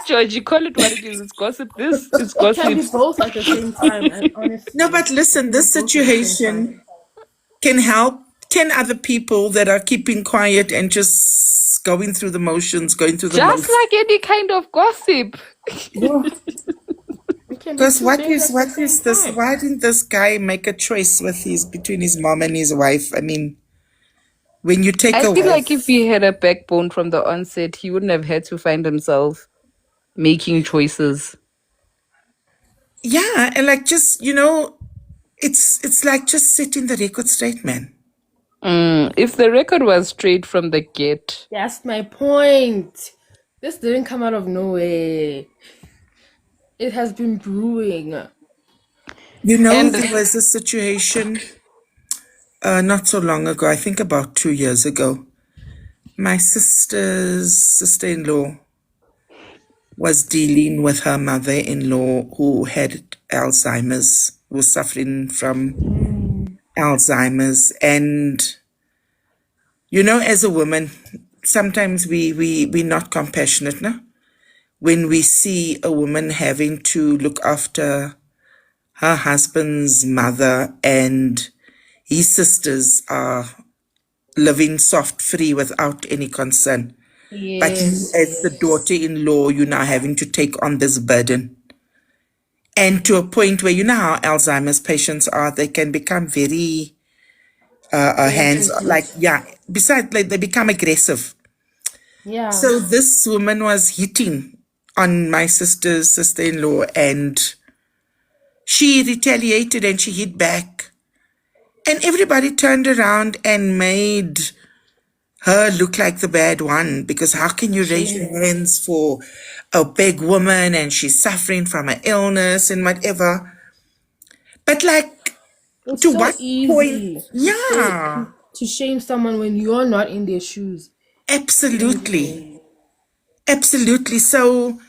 Georgie, call it what it is. It's gossip. This is It can be gossip. both at the same time, and honestly. No, but listen, it can this be both at the same situation time. can help 10 other people that are keeping quiet and just going through the motions, going through the Just motions. like any kind of gossip. It can be Because two what things is at the what same is this? time. Why didn't this guy make a choice between his mom and his wife? I mean, when you take I a feel wife, like if he had a backbone from the onset, he wouldn't have had to find himself making choices. yeah, and like just it's like just setting the record straight, man. If the record was straight from the get, That's my point. This didn't come out of nowhere. It has been brewing. And- There was a situation not so long ago, I think about 2 years ago. My sister's sister-in-law was dealing with her mother-in-law who had Alzheimer's, who was suffering from Alzheimer's. And, as a woman, sometimes we're not compassionate, no? When we see a woman having to look after her husband's mother and his sisters are living soft free without any concern. But you, as the daughter-in-law, you're now having to take on this burden. And to a point where how Alzheimer's patients are, they can become very hands, besides, like, they become aggressive. Yeah. So this woman was hitting on my sister's sister-in-law, and she retaliated and she hit back. And everybody turned around and made her look like the bad one, because how can you raise your hands for a big woman and she's suffering from an illness and whatever? But like, It's to so what easy point? Yeah, to shame someone when you're not in their shoes. absolutely. Absolutely. So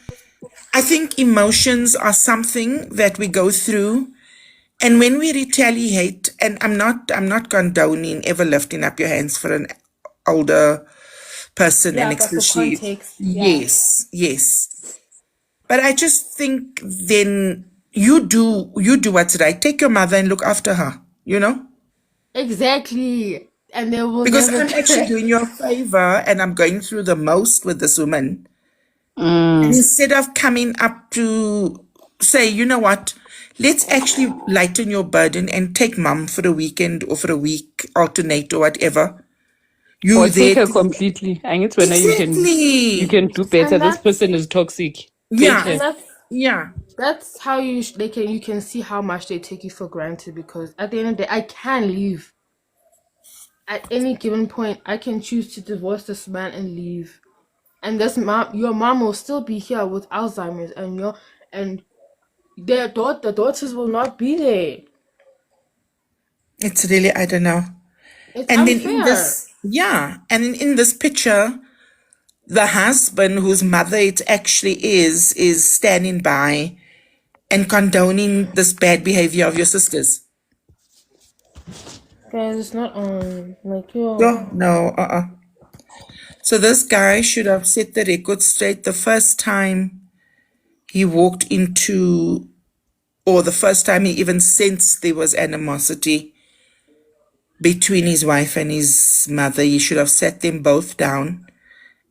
I think emotions are something that we go through. And when we retaliate, and I'm not condoning ever lifting up your hands for an older person, Yeah, and but for especially context, yes. But I just think then you do what's right. Take your mother and look after her, Exactly. and they will Because never I'm actually get. doing you a favor and I'm going through the most with this woman. Mm. And instead of coming up to say, you know what, let's actually lighten your burden and take mum for a weekend or for a week, alternate or whatever. You Or take there her to completely. I guess when you exactly. can do better. And This person is toxic. Take Yeah, her. yeah. that's how you can see how much they take you for granted, because at the end of the day, I can leave at any given point. I can choose to divorce this man and leave, and your mom will still be here with Alzheimer's, and the daughters will not be there. It's really, I don't know. It's And then in unfair. this, yeah, and in this picture, the husband whose mother it actually is standing by and condoning this bad behavior of your sisters. Guys, it's not on. Like, Oh, no, So this guy should have set the record straight the first time he walked into, or the first time he even sensed there was animosity between his wife and his mother. He should have sat them both down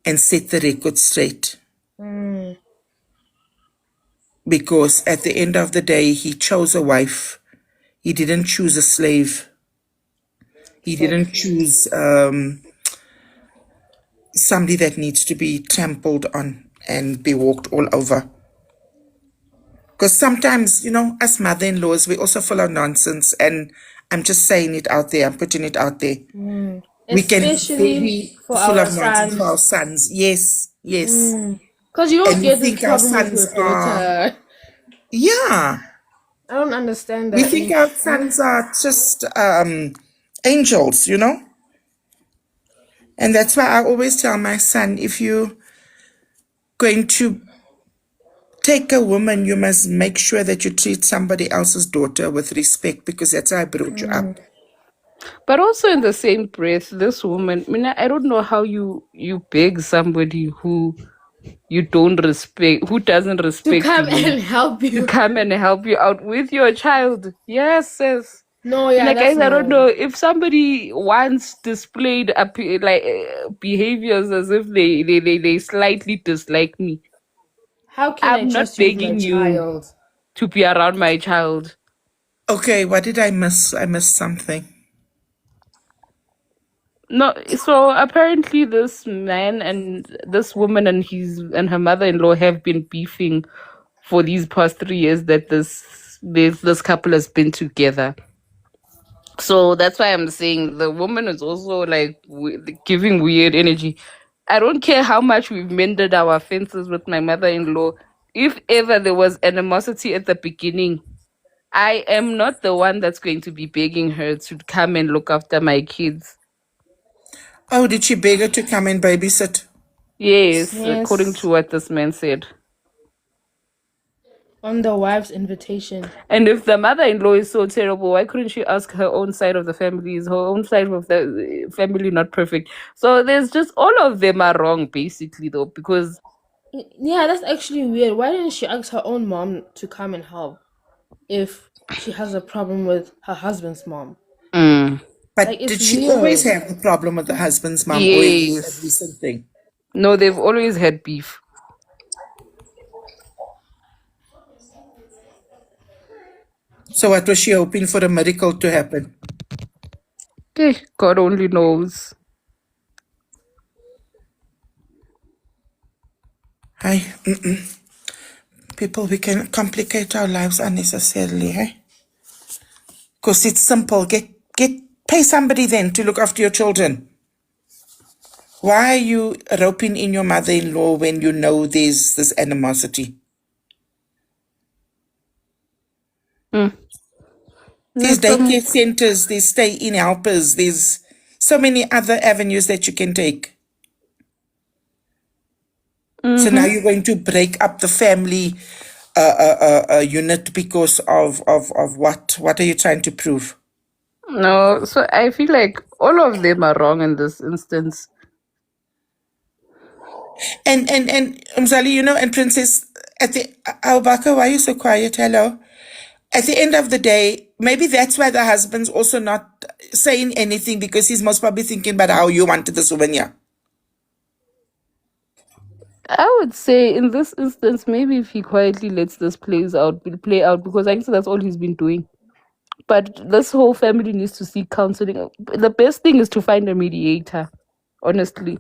and set the record straight. Because at the end of the day, he chose a wife. He didn't choose a slave. He didn't choose somebody that needs to be trampled on and be walked all over. Because sometimes, you know, as mother-in-laws, we're also full of nonsense. And I'm just saying it out there. I'm putting it out there. We can be especially very for full our of nonsense for our sons, sons. Yes, yes. because you don't And we get this think our problem with your sons are, daughter. yeah. I don't understand We that. think our sons are just angels, you know? And that's why I always tell my son, if you're going to take a woman, you must make sure that you treat somebody else's daughter with respect, because that's how I brought you up. But also in the same breath, this woman, I mean, I don't know how you beg somebody who you don't respect, who doesn't To respect come you, and help to you. come and help you out with your child. Yes, sis. No, yeah, Like, that's guys, I don't no. know if somebody once displayed behaviors as if they slightly dislike me. How can I I'm not trust you with my begging you child? to be around my child. Okay, what did I miss? I missed something. No, so apparently this man and this woman and her mother-in-law have been beefing for these past 3 years that this couple has been together. So that's why I'm saying the woman is also like giving weird energy. I don't care how much we've mended our fences with my mother-in-law. If ever there was animosity at the beginning, I am not the one that's going to be begging her to come and look after my kids. Oh, did she beg her to come and babysit? Yes, according Yes, to what this man said. on the wife's invitation. And if the mother-in-law is so terrible, why couldn't she ask her own side of the family? Is her own side of the family not perfect? So there's just all of them are wrong, basically, though, because Yeah, that's actually weird. Why didn't she ask her own mom to come and help if she has a problem with her husband's mom? mm, But Like, it's did she always weird. have the problem with the husband's mom, or is this a yes, recent thing? no, they've always had beef. So what was she hoping for a miracle to happen? God only knows. Hi, people, we can complicate our lives unnecessarily, hey? Because it's simple. Pay somebody then to look after your children. Why are you roping in your mother-in-law when you know there's this animosity? Mm. There's That's daycare centers, there's stay-in helpers, there's so many other avenues that you can take. So now you're going to break up the family unit because of what? What are you trying to prove? no. So I feel like all of them are wrong in this instance. And Mzali, you know, and Princess, at the Albaka, why are you so quiet? Hello. at the end of the day, maybe that's why the husband's also not saying anything, because he's most probably thinking about how you wanted this woman, yeah. I would say in this instance, maybe if he quietly lets this play out, because I guess that's all he's been doing. But this whole family needs to seek counseling. The best thing is to find a mediator. Honestly,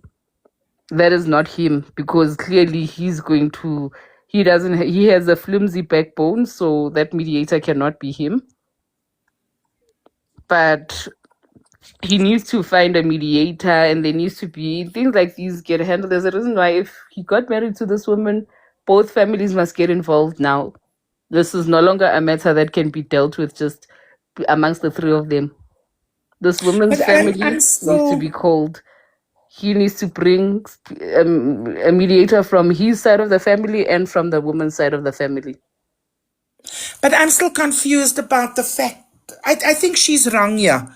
that is not him, because clearly he has a flimsy backbone, so that mediator cannot be him. But he needs to find a mediator, and there needs to be things like these get handled. There's a reason why if he got married to this woman, both families must get involved now. This is no longer a matter that can be dealt with just amongst the three of them. This woman's But family I'm needs to be still, called. He needs to bring a mediator from his side of the family and from the woman's side of the family. but I'm still confused about the fact. I think she's wrong here,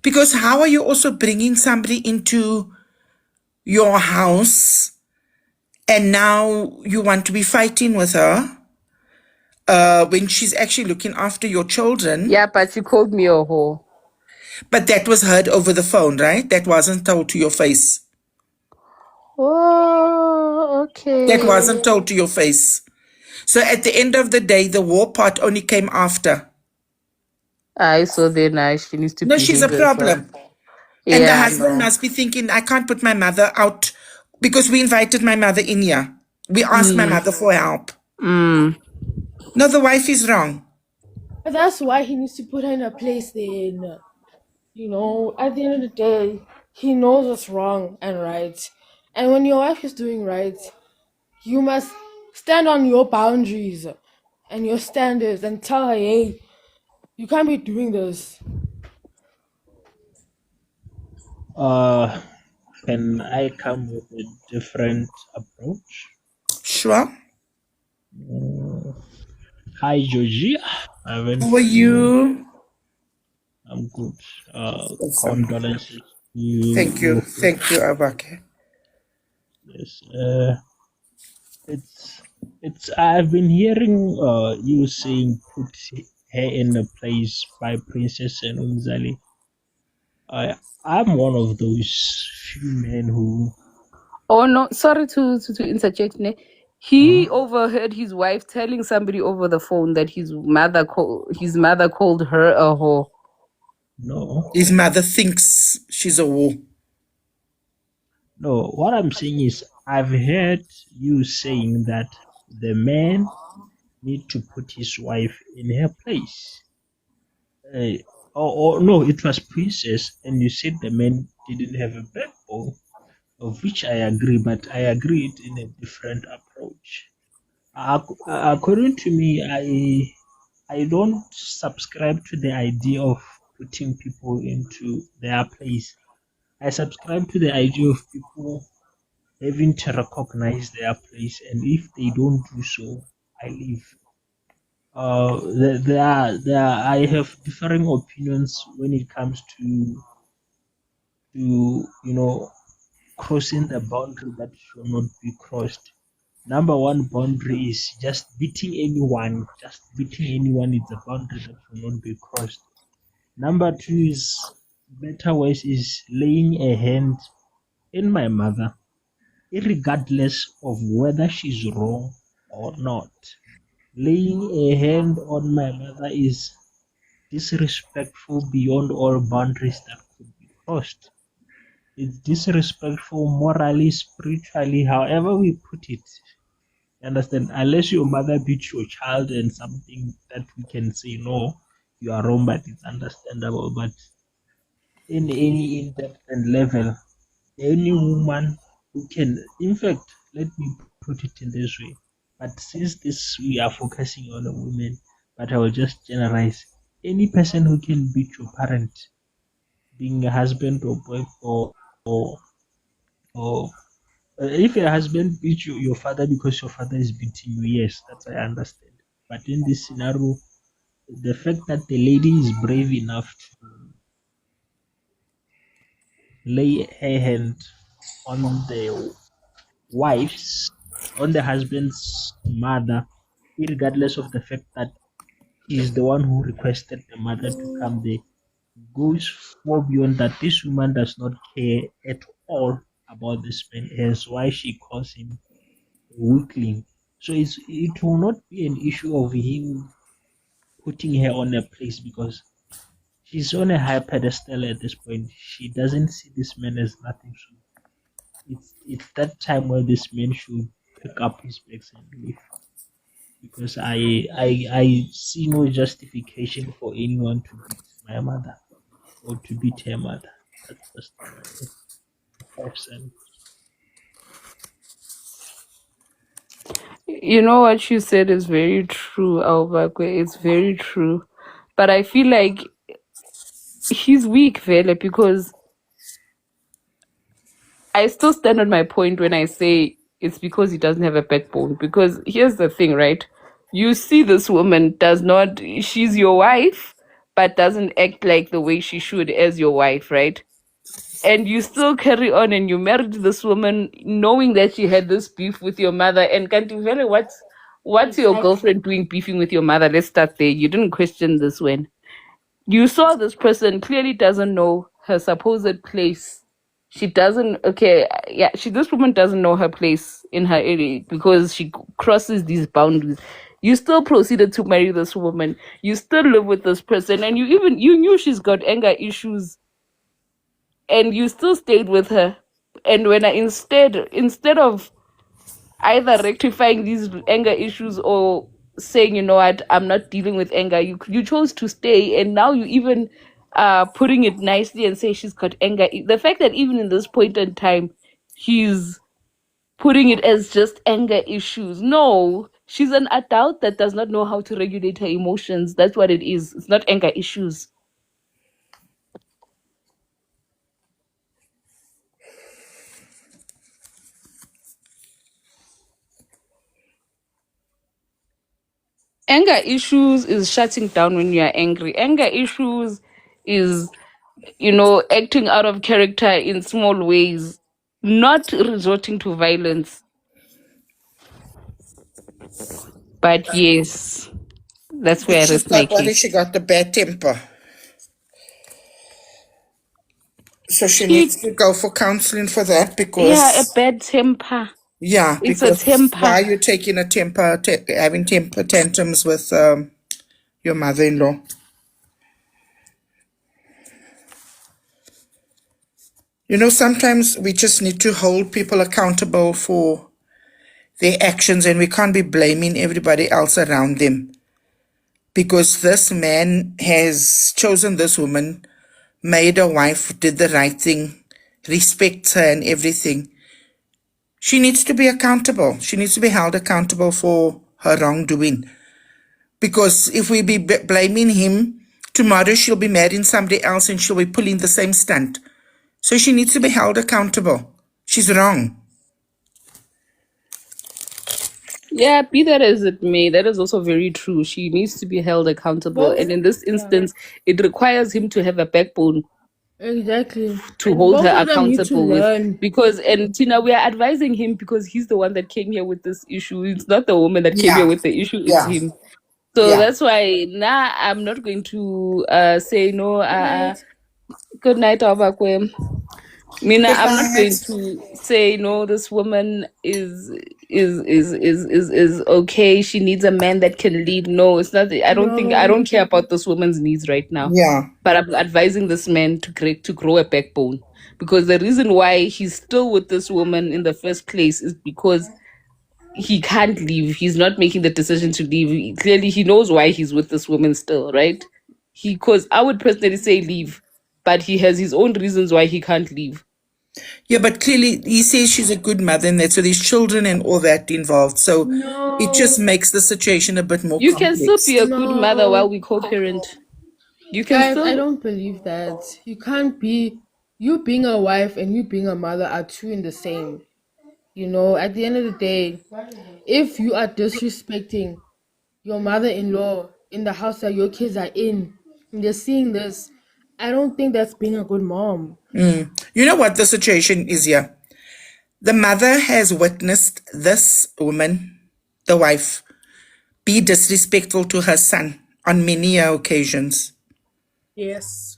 because how are you also bringing somebody into your house and now you want to be fighting with her when she's actually looking after your children? Yeah, but she called me a whore. But that was heard over the phone, right? That wasn't told to your face. Oh, That wasn't okay. told to your face. So at the end of the day, the war part only came after. So then she needs to No, she's a behave herself. problem. And the Yeah, husband no. must be thinking, I can't put my mother out, because we invited my mother in here. We asked my mother for help. Mm. No, the wife is wrong. But that's why he needs to put her in a place then. You know, at the end of the day, he knows what's wrong and right. And when your wife is doing right, you must stand on your boundaries and your standards and tell her, hey, you can't be doing this. Can I come with a different approach? Sure. Hi, Georgie. I haven't How are seen you? I'm good. Awesome. Condolences to you. Thank you. Thank you, Abake. Yes. It's. I've been hearing you saying put her in a place by Princess and Umzali. I'm one of those few men who. Oh no, sorry to interject. He overheard his wife telling somebody over the phone that his mother called her a whore. No. His mother thinks she's a whore. No, what I'm saying is I've heard you saying that the man need to put his wife in her place. Or no, it was Princess, and you said the man didn't have a backbone, of which I agree, but I agreed in a different approach. According to me, I don't subscribe to the idea of putting people into their place. I subscribe to the idea of people having to recognize their place, and if they don't do so, I leave. I have differing opinions when it comes to crossing the boundary that should not be crossed. Number one boundary is just beating anyone. Just beating anyone is a boundary that should not be crossed. Number two is better ways is laying a hand in my mother, irregardless of whether she's wrong or not. Laying a hand on my mother is disrespectful beyond all boundaries that could be crossed. It's disrespectful morally, spiritually, however we put it. Understand? Unless your mother beats your child and something that we can say, no, you are wrong, but it's understandable. But in any in-depth and level, any woman who can, in fact, let me put it in this way. But since this we are focusing on a woman, but I will just generalize. Any person who can beat your parent, being a husband or boy, or if your husband beats your father because your father is beating you, yes, that's I understand. But in this scenario, the fact that the lady is brave enough to lay her hand on the wife's, on the husband's mother, regardless of the fact that is the one who requested the mother to come there, goes far beyond that. This woman does not care at all about this man, hence why she calls him a weakling. So it will not be an issue of him putting her on a place because she's on a high pedestal at this point. She doesn't see this man as nothing. So it's that time where this man should pick up his bags and leave. Because I see no justification for anyone to beat my mother or to beat her mother. That's just my 5 cents. You know what you said is very true, Albakwe. It's very true. But I feel like he's weak, Vele, because I still stand on my point when I say it's because he doesn't have a backbone. Because here's the thing, right? You see this woman she's your wife, but doesn't act like the way she should as your wife, right? And you still carry on and you married this woman knowing that she had this beef with your mother. And Kantivele, what's your girlfriend doing beefing with your mother? Let's start there. You didn't question this when you saw this person clearly doesn't know her supposed place. She doesn't, this woman doesn't know her place in her area because she crosses these boundaries. You still proceeded to marry this woman. You still live with this person, and you knew she's got anger issues, and you still stayed with her. And when instead of either rectifying these anger issues or saying, you know what, I'm not dealing with anger, you chose to stay, and now you even putting it nicely and say she's got anger. The fact that even in this point in time he's putting it as just anger issues. No, she's an adult that does not know how to regulate her emotions. That's what it is. It's not anger issues. Anger issues is shutting down when you are angry. Anger issues is, acting out of character in small ways, not resorting to violence. But yes, that's where I She's rest my got, what case. has she got? The bad temper. So she She, needs to go for counseling for that a because, bad temper. yeah, It's a because temper. why are you taking a having temper tantrums with your mother-in-law? Sometimes we just need to hold people accountable for their actions, and we can't be blaming everybody else around them. Because this man has chosen this woman, made a wife, did the right thing, respects her and everything. She needs to be accountable. She needs to be held accountable for her wrongdoing. Because if we be blaming him, tomorrow she'll be marrying somebody else and she'll be pulling the same stunt. So she needs to be held accountable. She's wrong. Yeah, be that as it may, that is also very true. She needs to be held accountable. And in this instance, it requires him to have a backbone Exactly. to And hold both her of them need to accountable with. learn. Because, and Tina, we are advising him because he's the one that came here with this issue. It's not the woman that came here with the issue, it's Yeah. him. So Yeah. that's why now I'm not going to say no. night. Good night, Abakwe. Mina, Good I'm not going night. to say no. This woman is okay. She needs a man that can lead. No, it's not. I don't care about this woman's needs right now. Yeah. But I'm advising this man to grow a backbone, because the reason why he's still with this woman in the first place is because he can't leave. He's not making the decision to leave. Clearly, he knows why he's with this woman still, right? Because I would personally say leave, but he has his own reasons why he can't leave. Yeah, but clearly he says she's a good mother and that, so there's children and all that involved. So it just makes the situation a bit more You can complex. still be a good mother while we co-parent. You can Guys, still. I don't believe that. You can't be, you being a wife and you being a mother are two in the same. At the end of the day, if you are disrespecting your mother-in-law in the house that your kids are in, and they're seeing this, I don't think that's being a good mom. You know what the situation is here? The mother has witnessed this woman, the wife, be disrespectful to her son on many occasions. Yes.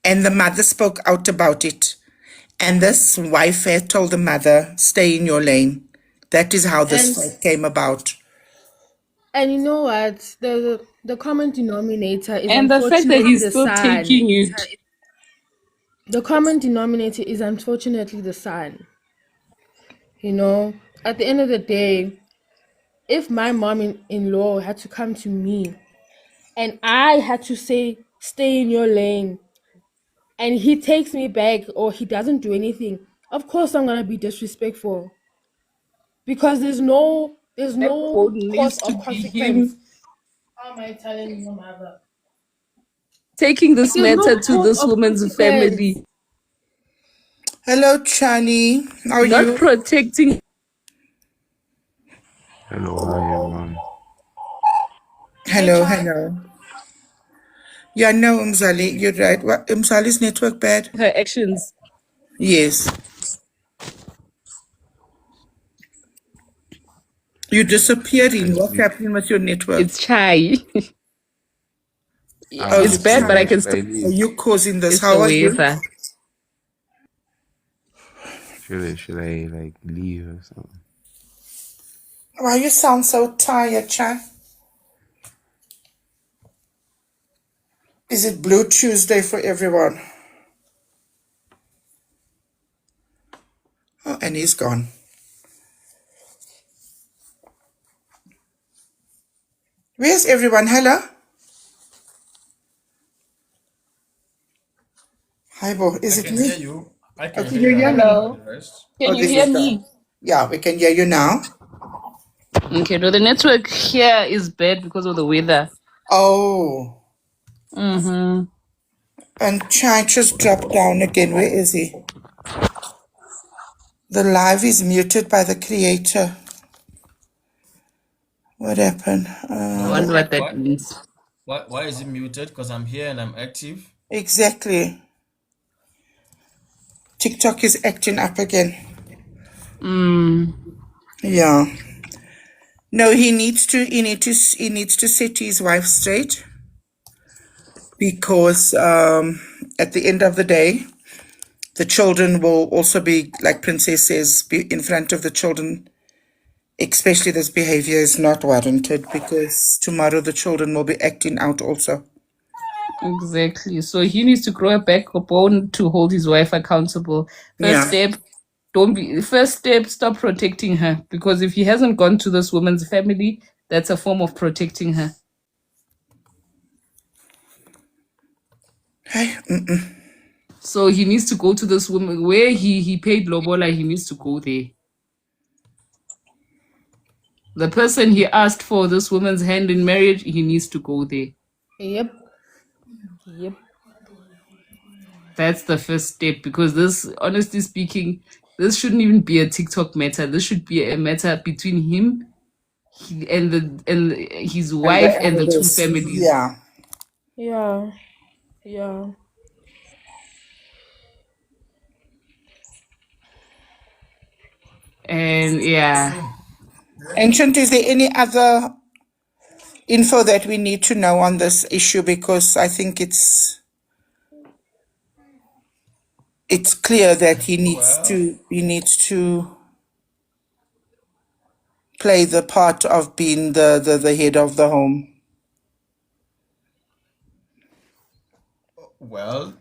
And the mother spoke out about it. And this wife had told the mother, stay in your lane. That is how this And fight came about. and you know what? The common denominator is And the fact that unfortunately he's the still son. taking it. The common denominator is unfortunately the son. You know, at the end of the day, if my mom-in-law had to come to me and I had to say, stay in your lane, and he takes me back or he doesn't do anything, of course I'm gonna be disrespectful. Because there's no Backbone cause needs to of be consequence. him How am I telling your mother? taking this There's no matter to cause this of woman's consequence. family, Hello, Chani. How are not you? protecting. Hello, hi everyone. Hello, Chai. hello. Yeah, no, Umzali, you're right. What, Umzali's network bad? Her actions. Yes. You're disappearing. What's Actually, happening with your network? It's chai. Oh, It's it's bad, but I Chai. can should I still. Are leave? you causing this? It's the How are you? weather. Should I like leave or something? Why you sound so tired, Chai? Is it Blue Tuesday for everyone? Oh, and he's gone. Where's everyone? Hello? Hi, Bo. I Is it can hear me? you. I Oh, can can hear you you. I hear don't know me? about Hello. the rest. Can Oh, you this hear is the. me? Yeah, we can hear you now. Okay, no, the network here is bad because of the weather. Oh, Mm-hmm. and Chai just dropped down again. Where is he? The live is muted by the creator. What happened? I No, wonder what that why? means. Why is it muted? Because I'm here and I'm active. Exactly. TikTok is acting up again. Mm. Yeah. No, he needs to. He needs to set his wife straight because at the end of the day, the children will also be like Princess says, be in front of the children. Especially this behavior is not warranted because tomorrow the children will be acting out also. Exactly. So he needs to grow a backbone to hold his wife accountable. First Yeah. step, stop protecting her. Because if he hasn't gone to this woman's family, that's a form of protecting her. Hey, So he needs to go to this woman where he paid Lobola, he needs to go there. The person he asked for this woman's hand in marriage, he needs to go there. Yep. That's the first step because this, honestly speaking, this shouldn't even be a TikTok matter. This should be a matter between him and his and the wife and the two elders. families. Yeah. Yeah. Yeah. And yeah, So, Ancient, is there any other info that we need to know on this issue? Because I think it's clear that he well, needs to play the part of being the head of the home. well,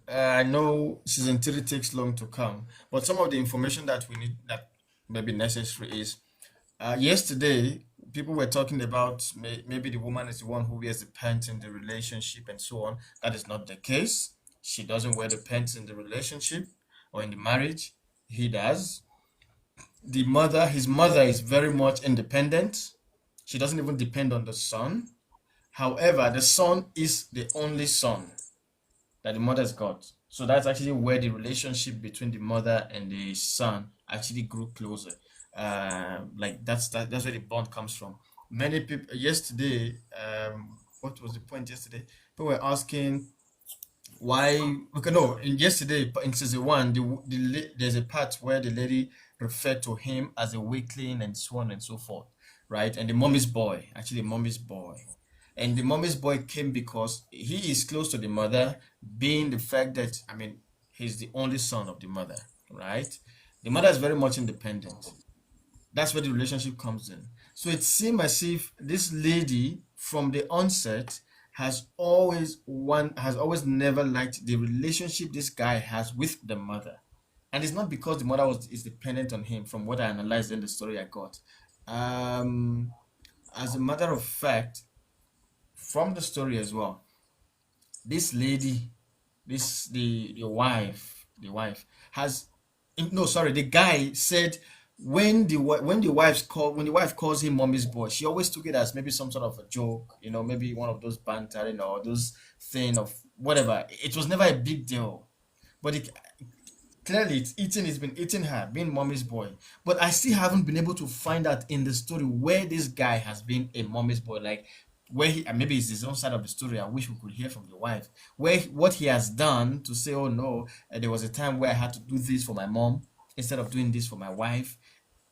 I know season 3 takes long to come, but some of the information that we need that may be necessary is yesterday people were talking about maybe the woman is the one who wears the pants in the relationship and so on. That is not the case. She doesn't wear the pants in the relationship or in the marriage. He does. His mother is very much independent. She doesn't even depend on the son. However, the son is the only son that the mother's got. So that's actually where the relationship between the mother and the son actually grew closer. Like that's where the bond comes from. Many people yesterday, what was the point yesterday? People were asking why. Okay, no, yesterday in season one, there's a part where the lady referred to him as a weakling and so on and so forth. right? And the mommy's boy, actually, the mommy's boy. And the mommy's boy came because he is close to the mother, being the fact that, I mean, he's the only son of the mother, right? The mother is very much independent. That's where the relationship comes in. So it seemed as if this lady from the onset has always never liked the relationship this guy has with the mother. And it's not because the mother is dependent on him, from what I analyzed in the story I got. As a matter of fact, from the story as well, this lady, the wife has, no, sorry, the guy said when the wife calls him mommy's boy, she always took it as maybe some sort of a joke, maybe one of those bantering or those thing of whatever. It was never a big deal, but clearly it's been eating her, being mommy's boy. But I still haven't been able to find out in the story where this guy has been a mommy's boy, like where he, and maybe it's his own side of the story. I wish we could hear from the wife, where what he has done to say, oh no, there was a time where I had to do this for my mom instead of doing this for my wife.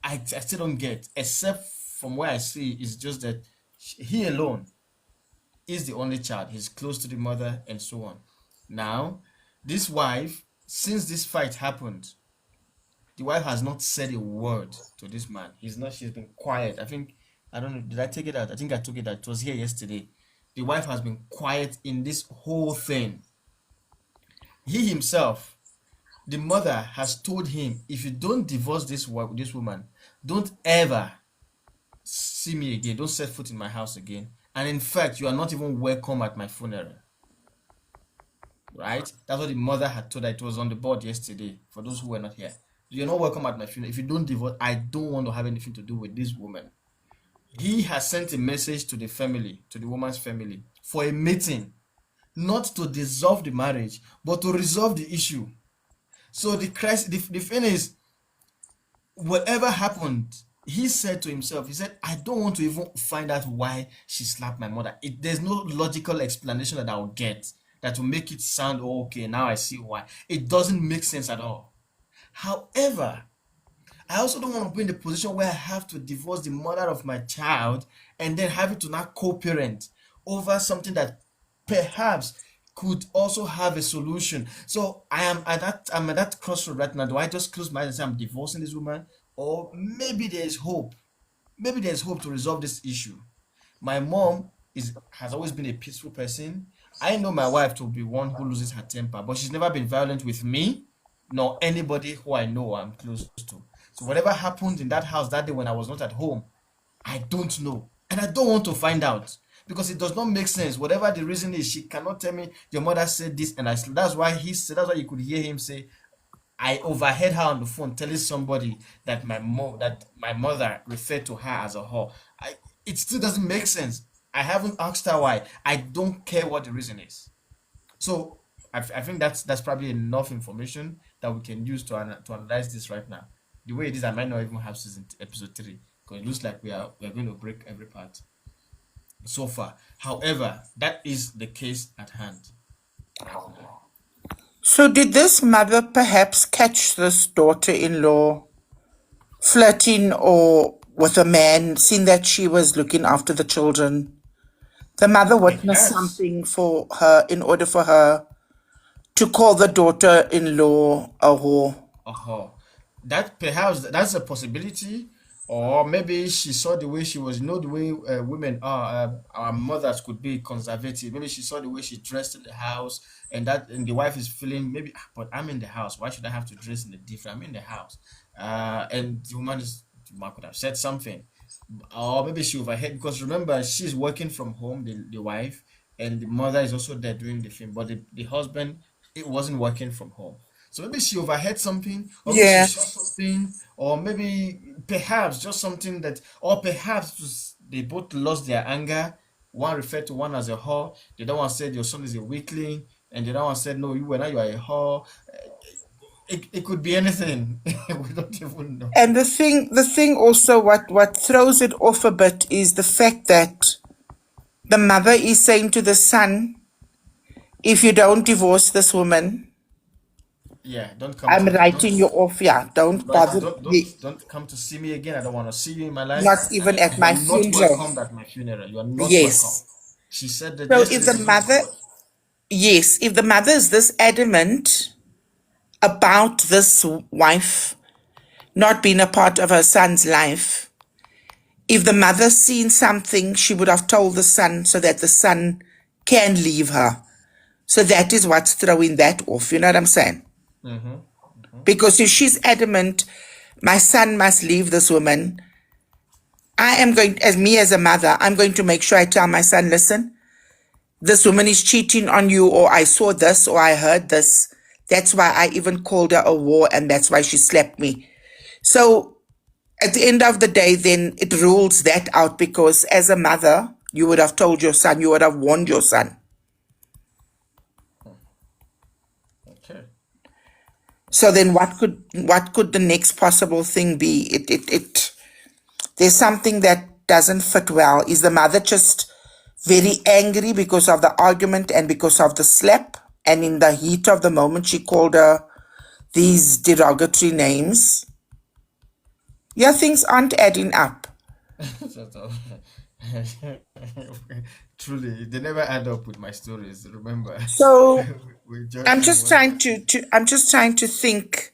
I still don't get, except from where I see, it's just that he alone is the only child. He's close to the mother and so on. Now, this wife, since this fight happened, the wife has not said a word to this man. She's been quiet. I don't know, did I take it out? I think I took it out. It was here yesterday. The wife has been quiet in this whole thing. He himself, the mother has told him, if you don't divorce this woman, don't ever see me again. Don't set foot in my house again. And in fact, you are not even welcome at my funeral. Right? That's what the mother had told her. It was on the board yesterday, for those who were not here. You're not welcome at my funeral. If you don't divorce, I don't want to have anything to do with this woman. He has sent a message to the family, to the woman's family, for a meeting, not to dissolve the marriage, but to resolve the issue. So the thing is, whatever happened, he said to himself, he said, I don't want to even find out why she slapped my mother. There's no logical explanation that I'll get that will make it sound, oh, okay, now I see why. It doesn't make sense at all. However, I also don't want to be in the position where I have to divorce the mother of my child and then have it to not co-parent over something that perhaps could also have a solution. So I'm at that crossroad right now. Do I just close my eyes and say I'm divorcing this woman? Or maybe there's hope. Maybe there's hope to resolve this issue. My mom has always been a peaceful person. I know my wife to be one who loses her temper, but she's never been violent with me, nor anybody who I know or I'm close to. So whatever happened in that house that day when I was not at home, I don't know. And I don't want to find out because it does not make sense. Whatever the reason is, she cannot tell me your mother said this and that's why you could hear him say, I overheard her on the phone telling somebody that my mother referred to her as a whore. It still doesn't make sense. I haven't asked her why. I don't care what the reason is. So I think that's probably enough information that we can use to analyze this right now. The way it is, I might not even have episode 3 because it looks like we are going to break every part so far. However, that is the case at hand. So did this mother perhaps catch this daughter-in-law flirting or with a man, seeing that she was looking after the children? The mother witnessed something for her in order for her to call the daughter-in-law a whore. That perhaps that's a possibility, or maybe she saw the way she was, the way women are, our mothers could be conservative. Maybe she saw the way she dressed in the house, and the wife is feeling maybe, but I'm in the house. Why should I have to dress in the different? I'm in the house, and the woman could have said something, or maybe she overheard because remember she's working from home, the wife, and the mother is also there doing the thing, but the husband, it wasn't working from home. So maybe she overheard something, or maybe she saw something, or maybe perhaps just something that, or perhaps they both lost their anger. One referred to one as a whore. The other one said your son is a weakling, and the other one said no, you are a whore. It could be anything. We don't even know. And the thing also, what throws it off a bit is the fact that the mother is saying to the son, if you don't divorce this woman, Yeah, don't come I'm to don't writing you off. Yeah, don't right. bother. Don't come to see me again. I don't want to see you in my life. Not even at You are my not funeral. welcomed at my funeral. You are not welcome. Yes. She said that So yesterday. if the She used the mother, word. yes, if the mother is this adamant about this wife not being a part of her son's life, if the mother seen something, she would have told the son so that the son can leave her. So that is what's throwing that off. You know what I'm saying? Mm-hmm. Because if she's adamant, my son must leave this woman, I am going, as me as a mother, I'm going to make sure I tell my son, listen, this woman is cheating on you, or I saw this, or I heard this. That's why I even called her a whore, and that's why she slapped me. So at the end of the day, then it rules that out, because as a mother, you would have told your son, you would have warned your son. Okay. So then what could the next possible thing be? There's something that doesn't fit well. Is the mother just very angry because of the argument and because of the slap? And in the heat of the moment, she called her these derogatory names. Yeah, things aren't adding up. Shut up. Truly, they never add up with my stories. Remember, So we're I'm joking. just trying to think.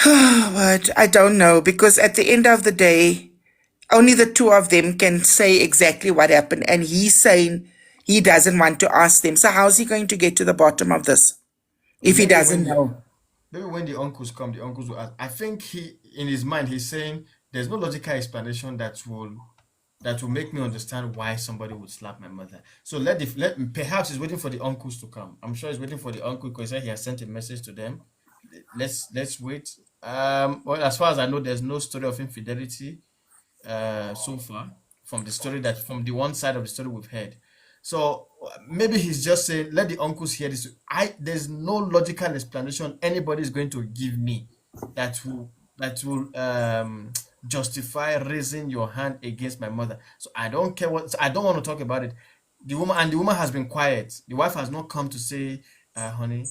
But I don't know, because at the end of the day, only the two of them can say exactly what happened, and he's saying he doesn't want to ask them. So how's he going to get to the bottom of this if he Maybe doesn't know? maybe when the uncles come, the uncles will ask. I think in his mind, he's saying there's no logical explanation that will make me understand why somebody would slap my mother. So perhaps he's waiting for the uncles to come. I'm sure he's waiting for the uncle because he said he has sent a message to them. Let's wait. Well, as far as I know, there's no story of infidelity so far from the one side of the story we've heard. So maybe he's just saying, let the uncles hear this. There's no logical explanation anybody is going to give me that will justify raising your hand against my mother. So I don't care what. So I don't want to talk about it. The woman has been quiet. The wife has not come to say, honey,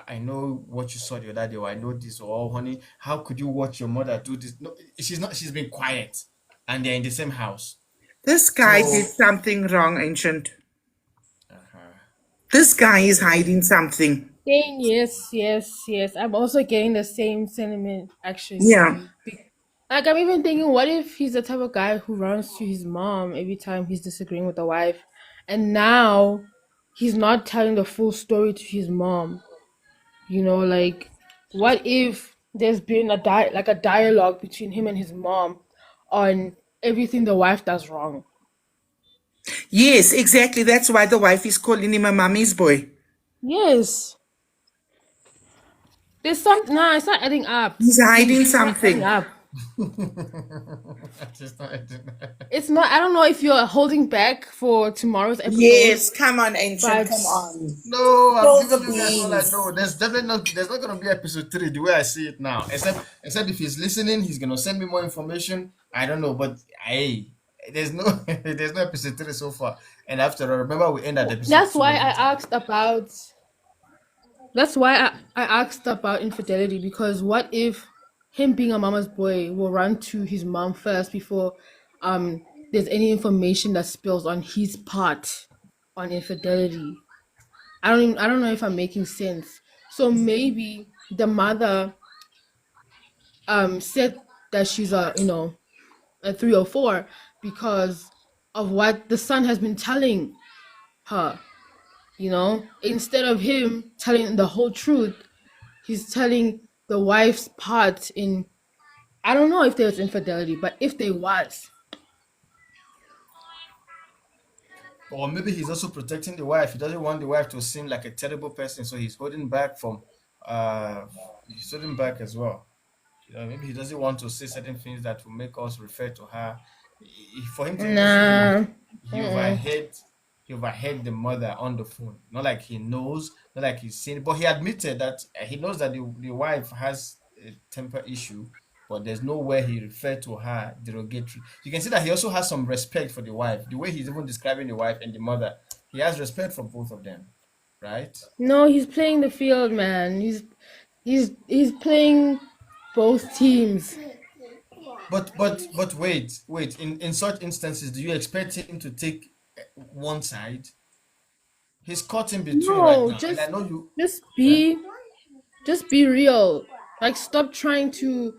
I know what you saw the other day, or I know this, or oh, honey, how could you watch your mother do this? No, she's not. She's been quiet, and they're in the same house. This guy did So, something wrong, Ancient. uh-huh. This guy is hiding something. Yes. I'm also getting the same sentiment, actually. Yeah. Like, I'm even thinking, what if he's the type of guy who runs to his mom every time he's disagreeing with the wife, and now he's not telling the full story to his mom? Like, what if there's been a dialogue between him and his mom on everything the wife does wrong? Yes, exactly. That's why the wife is calling him a mommy's boy. Yes. There's something. Nah, it's not adding up. He's hiding It's not adding something. up. Just not- It's not. I don't know if you're holding back for tomorrow's episode, Yes, come on, Ancient, but come on. No, I'm Spill the giving you guys all I beans. know. There's not gonna be episode 3 the way I see it now. Except if he's listening, he's gonna send me more information. I don't know, but there's no there's no episode 3 so far. And after all, remember we end at episode that's 2 why every I time. asked about. That's why I asked about infidelity, because what if him being a mama's boy will run to his mom first before there's any information that spills on his part on infidelity? I don't know if I'm making sense. So maybe the mother said that she's a 3 or 4 because of what the son has been telling her. Instead of him telling the whole truth, he's telling the wife's part in. I don't know if there's infidelity, but if there was. Or maybe he's also protecting the wife. He doesn't want the wife to seem like a terrible person, so he's holding back as well. Maybe he doesn't want to say certain things that will make us refer to her. For him to even say Nah. he overheard the mother on the phone. Not like he knows, not like he's seen it, but he admitted that he knows that the wife has a temper issue, but there's nowhere he referred to her derogatory. You can see that he also has some respect for the wife. The way he's even describing the wife and the mother, he has respect for both of them. right? No, he's playing the field, man. He's playing both teams. But wait. In such instances, do you expect him to take one side? He's caught in between right No, now, and I know you. just Yeah. be real. Like, stop trying to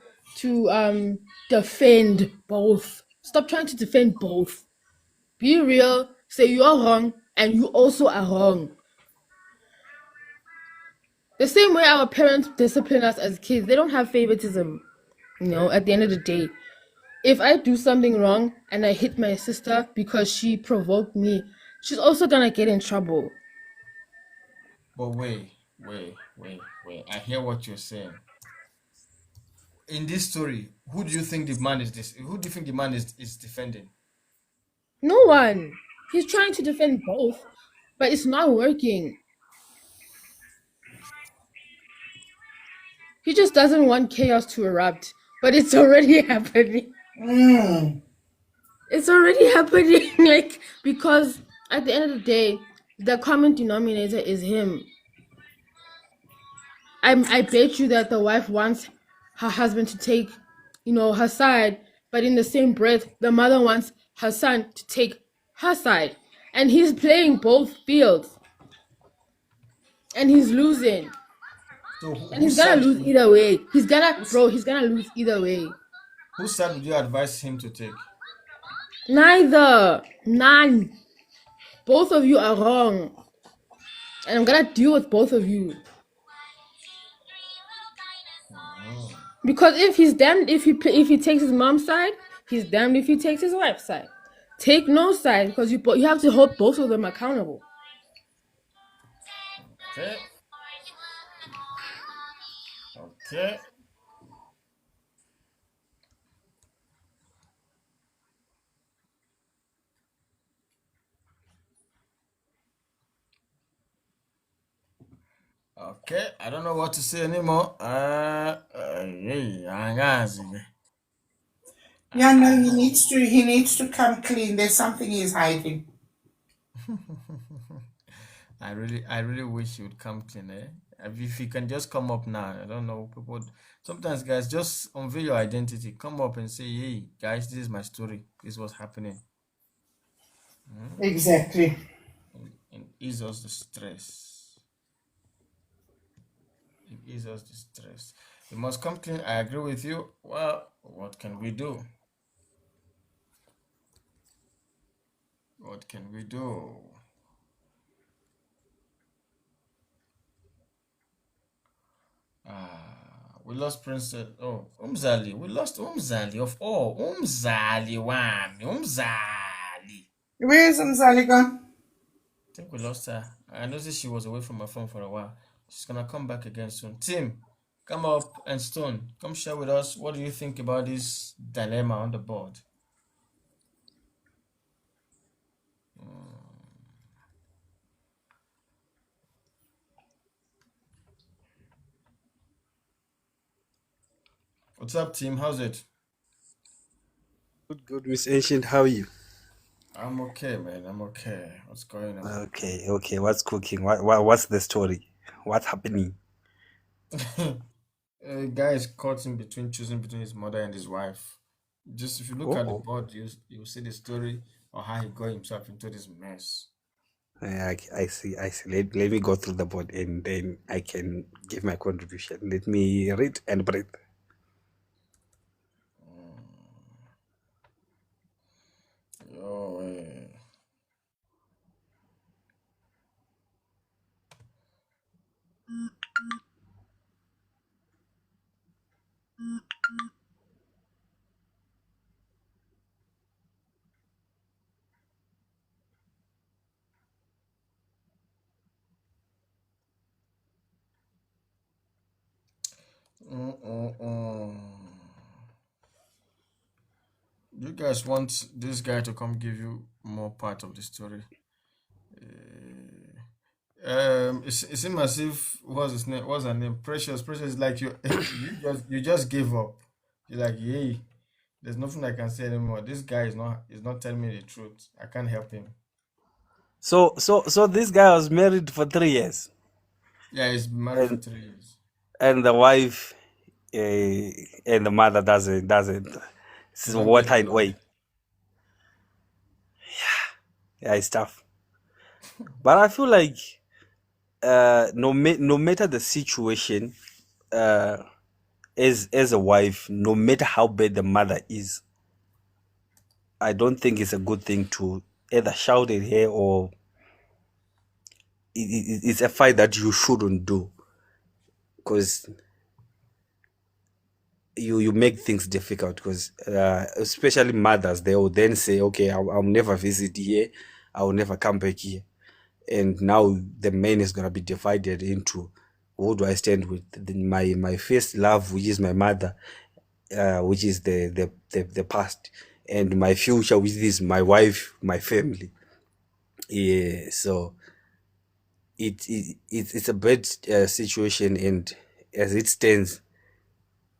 defend both. Stop trying to defend both. Be real. Say you are wrong and you also are wrong. The same way our parents discipline us as kids, they don't have favoritism. You know, at the end of the day, if I do something wrong and I hit my sister because she provoked me, she's also gonna get in trouble. But wait. I hear what you're saying. In this story, who do you think the man is this? Who do you think the man is defending? No one. He's trying to defend both, but it's not working. He just doesn't want chaos to erupt, but it's already happening. It's already happening, like, because at the end of the day, the common denominator is him. I bet you that the wife wants her husband to take, her side, but in the same breath, the mother wants her son to take her side. And he's playing both fields. And he's losing. So And he's gonna lose either way. He's gonna lose either way. whose side would you advise him to take? Neither. None. Both of you are wrong. And I'm gonna deal with both of you. Because if he's damned if he takes his mom's side, he's damned if he takes his wife's side. Take no side, because you have to hold both of them accountable. Okay. Okay. Okay. I don't know what to say anymore. Yeah, no, he needs to come clean. There's something he's hiding. I really wish you would come clean, eh? If you can just come up now, I don't know, people. Sometimes, guys, just unveil your identity. Come up and say, "Hey, guys, this is my story. This is what's happening," Exactly. and ease us the stress. It eases us the stress. You must come clean. I agree with you. Well, what can we do? What can we do? We lost Princess. Oh, Umzali. We lost Umzali of all. Umzali wami. Umzali. Where's Mzali gone? I think we lost her. I noticed she was away from her phone for a while. She's gonna come back again soon. Tim, come up, and Stone, come share with us. What do you think about this dilemma on the board? What's up, Tim? How's it? Good, Miss Ancient. How are you? I'm okay, man. I'm okay. What's going on? Okay. What's cooking? What's the story? What's happening? A guy is caught in between, choosing between his mother and his wife. Just if you look at the Oh, board, you see the story or how he got himself into this mess. I see. Let me go through the board and then I can give my contribution. Let me read and breathe. Yo, eh. You guys want this guy to come give you more part of the story? It seems as if what's his name? What's her name? Precious. Precious is like you. You just gave up. You're like, yay. There's nothing I can say anymore. This guy is not telling me the truth. I can't help him. So this guy was married for 3 years, Yeah, he's been married for and 3 years. the wife and the mother doesn't. This is Don't what get I along. wait. Yeah, it's tough. But I feel like no matter the situation, as a wife, no matter how bad the mother is, I don't think it's a good thing to either shout at her or it's a fight that you shouldn't do, because you make things difficult, because especially mothers, they will then say, okay, I'll never visit here, I'll never come back here, and now the man is going to be divided into, who do I stand with? My first love, which is my mother, which is the past, and my future, which is my wife, my family. Yeah, so it's a bad situation, and as it stands,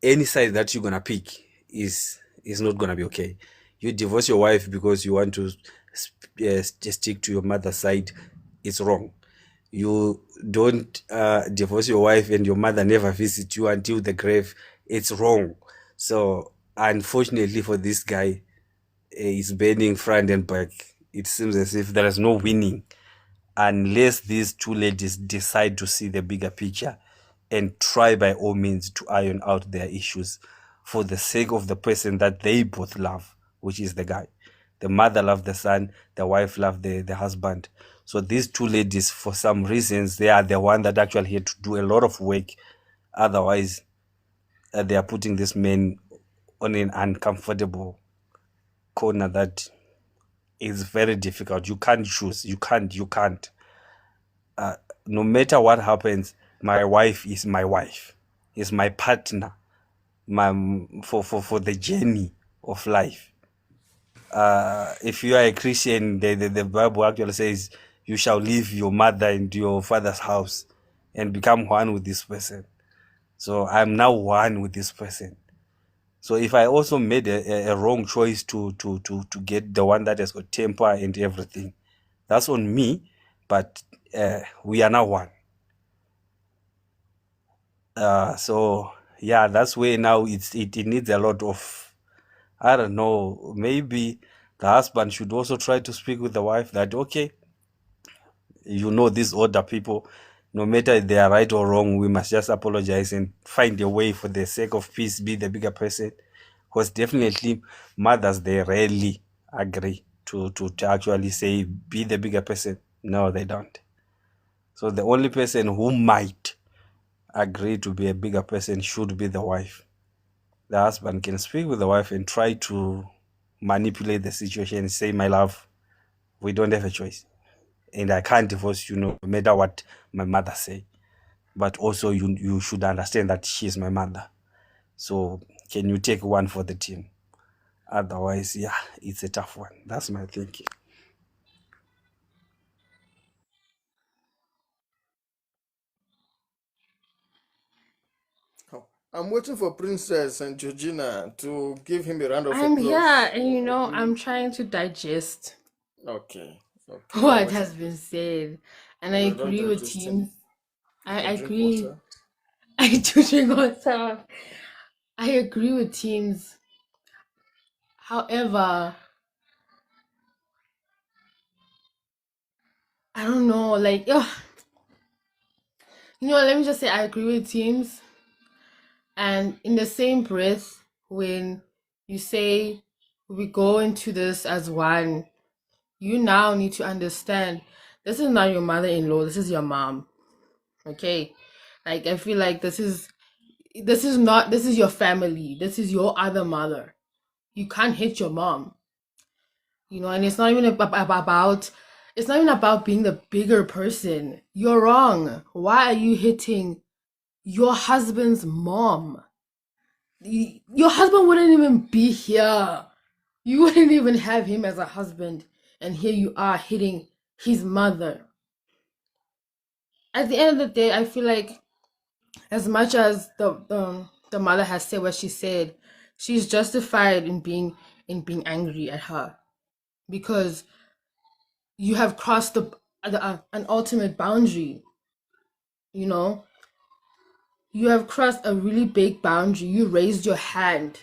any side that you're gonna pick is not gonna be okay. You divorce your wife because you want to just stick to your mother's side, it's wrong. You don't divorce your wife and your mother never visit you until the grave, it's wrong. So unfortunately for this guy, he's burning front and back. It seems as if there is no winning unless these two ladies decide to see the bigger picture and try by all means to iron out their issues for the sake of the person that they both love, which is the guy. The mother loved the son, the wife loved the husband. So these two ladies, for some reasons, they are the one that actually had to do a lot of work. Otherwise, they are putting this man on an uncomfortable corner that is very difficult. You can't choose. You can't. No matter what happens, my wife is my wife, is my partner, for the journey of life. If you are a Christian, the Bible actually says you shall leave your mother and your father's house and become one with this person. So I'm now one with this person. So if I also made a wrong choice to get the one that has got temper and everything, that's on me. But we are now one. So yeah, that's where now it needs a lot of, I don't know, maybe the husband should also try to speak with the wife that, okay, these older people, no matter if they are right or wrong, we must just apologize and find a way for the sake of peace, be the bigger person. Because definitely mothers, they rarely agree to actually say be the bigger person. No, they don't. So the only person who might agree to be a bigger person should be the wife. The husband can speak with the wife and try to manipulate the situation and say, my love, we don't have a choice, and I can't divorce you no matter what my mother say. But also you should understand that she's my mother. So can you take one for the team? Otherwise, yeah, it's a tough one. That's my thinking. Oh, I'm waiting for Princess and Georgina to give him a round of I'm here, applause. and I'm trying to digest Okay. We're what waiting. has been said, and I No, don't agree do with interesting. teams. I Drink agree. water. I do drink water. I agree with teams. However, I don't know, like, let me just say I agree with teams. And in the same breath, when you say we go into this as one, you now need to understand this is not your mother-in-law, this is your mom. Okay? Like, I feel like this is your family. This is your other mother. You can't hit your mom. And it's not even about being the bigger person. You're wrong. Why are you hitting your husband's mom? Your husband wouldn't even be here. You wouldn't even have him as a husband, and here you are hitting his mother. At the end of the day, I feel like as much as the mother has said what she said, she's justified in being angry at her, because you have crossed an ultimate boundary. You know, you have crossed a really big boundary. You raised your hand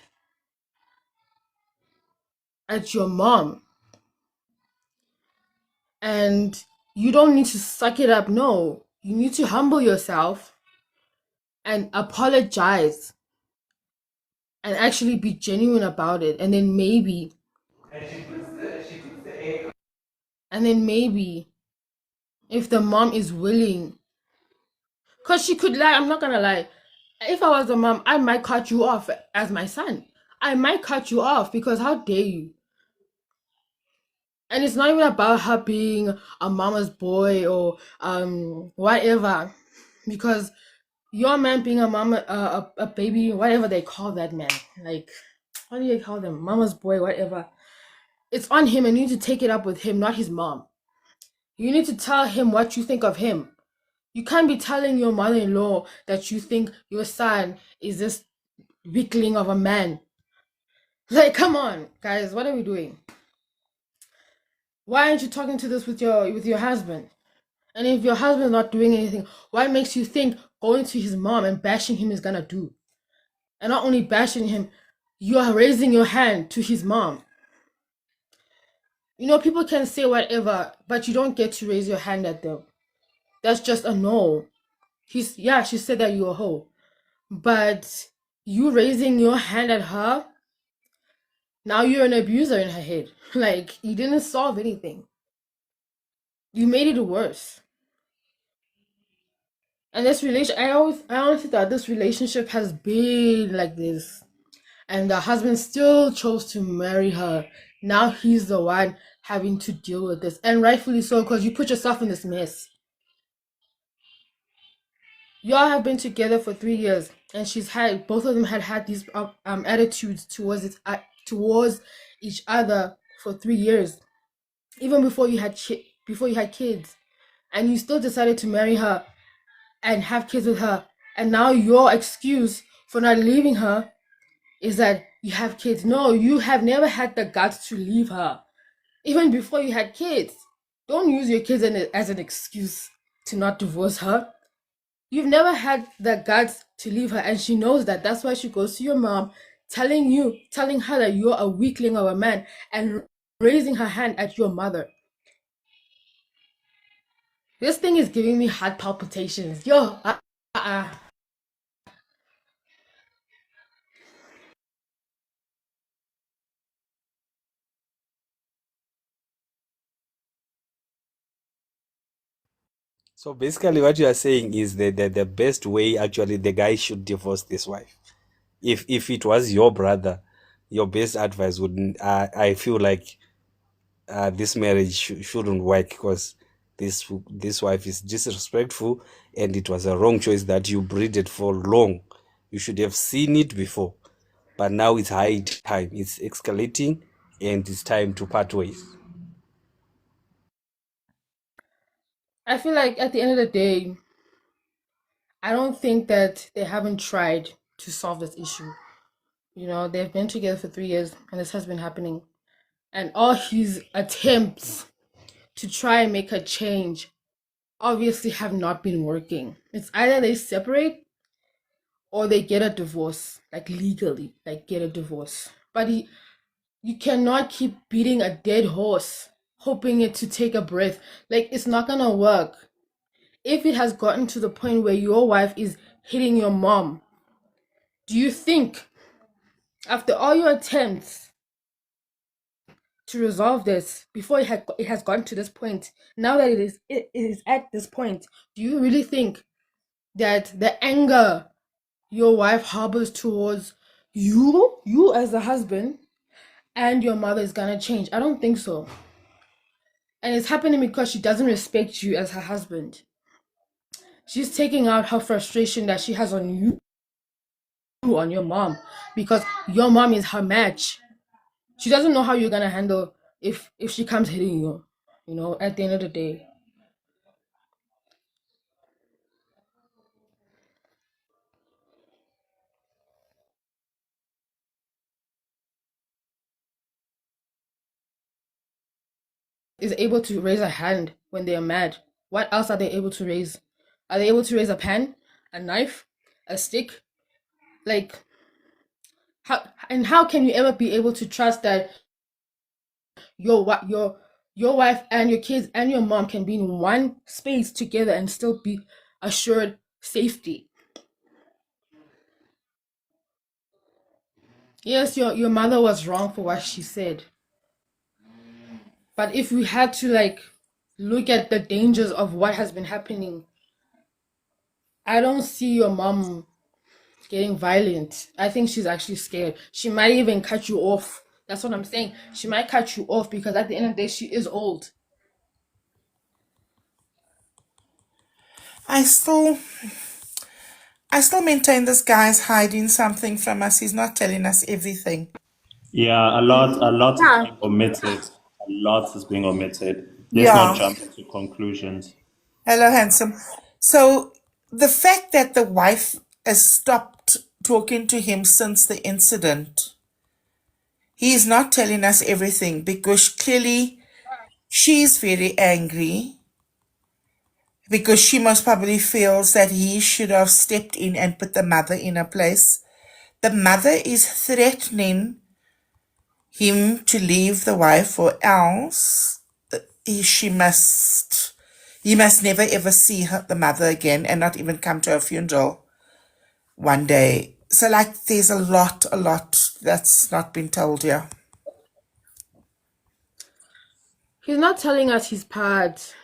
at your mom, and you don't need to suck it up. No, you need to humble yourself and apologize and actually be genuine about it. And then maybe if the mom is willing, because she could lie, I'm not gonna lie. If I was the mom, I might cut you off as my son. I might cut you off because how dare you? And it's not even about her being a mama's boy or whatever, because your man being a mama, a baby, whatever they call that man, like what do you call them, mama's boy, whatever. It's on him, and you need to take it up with him, not his mom. You need to tell him what you think of him. You can't be telling your mother-in-law that you think your son is this weakling of a man. Like, come on, guys, what are we doing? Why aren't you talking to this with your husband? And if your husband's not doing anything, what makes you think going to his mom and bashing him is gonna do? And not only bashing him, you are raising your hand to his mom. You know, people can say whatever, but you don't get to raise your hand at them. That's just a no. She said that you're a hoe. But you raising your hand at her, now you're an abuser in her head. Like, you didn't solve anything. You made it worse. And this I honestly thought this relationship has been like this. And the husband still chose to marry her. Now he's the one having to deal with this. And rightfully so, because you put yourself in this mess. Y'all have been together for 3 years, and both of them had these attitudes towards each other for 3 years, even before you had kids, and you still decided to marry her and have kids with her. And now your excuse for not leaving her is that you have kids. No, you have never had the guts to leave her, even before you had kids. Don't use your kids as an excuse to not divorce her. You've never had the guts to leave her, and she knows that. That's why she goes to your mom, telling her that you're a weakling of a man and raising her hand at your mother. This thing is giving me heart palpitations. Yo, So basically, what you are saying is that the best way actually the guy should divorce this wife. If it was your brother, your best advice would I feel like this marriage shouldn't work because this wife is disrespectful and it was a wrong choice that you breeded for long. You should have seen it before, but now it's high time. It's escalating, and it's time to part ways. I feel like at the end of the day, I don't think that they haven't tried to solve this issue. You know, they've been together for 3 years, and this has been happening. And all his attempts to try and make her change obviously have not been working. It's either they separate or they get a divorce, like legally, like get a divorce. But you cannot keep beating a dead horse, hoping it to take a breath. Like, it's not gonna work. If it has gotten to the point where your wife is hitting your mom, do you think, after all your attempts to resolve this, before it has gotten to this point, now that it is at this point, do you really think that the anger your wife harbors towards you as a husband and your mother is gonna change? I don't think so. And it's happening because she doesn't respect you as her husband. She's taking out her frustration that she has on you, on your mom, because your mom is her match. She doesn't know how you're gonna handle if she comes hitting you, you know, at the end of the day. is able to raise a hand when they're mad, what else are they able to raise? Are they able to raise a pen, a knife, a stick? Like, how can you ever be able to trust that your wife and your kids and your mom can be in one space together and still be assured safety? Yes, your mother was wrong for what she said. But if we had to like look at the dangers of what has been happening, I don't see your mom getting violent. I think she's actually scared. She might even cut you off. That's what I'm saying. She might cut you off because at the end of the day, she is old. I still maintain this guy's hiding something from us. He's not telling us everything. Yeah, a lot is Yeah. being omitted. A lot is being omitted. Let's not Yeah. jump to conclusions. Hello, handsome. So the fact that the wife has stopped talking to him since the incident, he's not telling us everything because clearly she's very angry because she most probably feels that he should have stepped in and put the mother in her place. The mother is threatening him to leave the wife or else he must never ever see the mother again and not even come to her funeral one day. So like there's a lot that's not been told here. He's not telling us his part.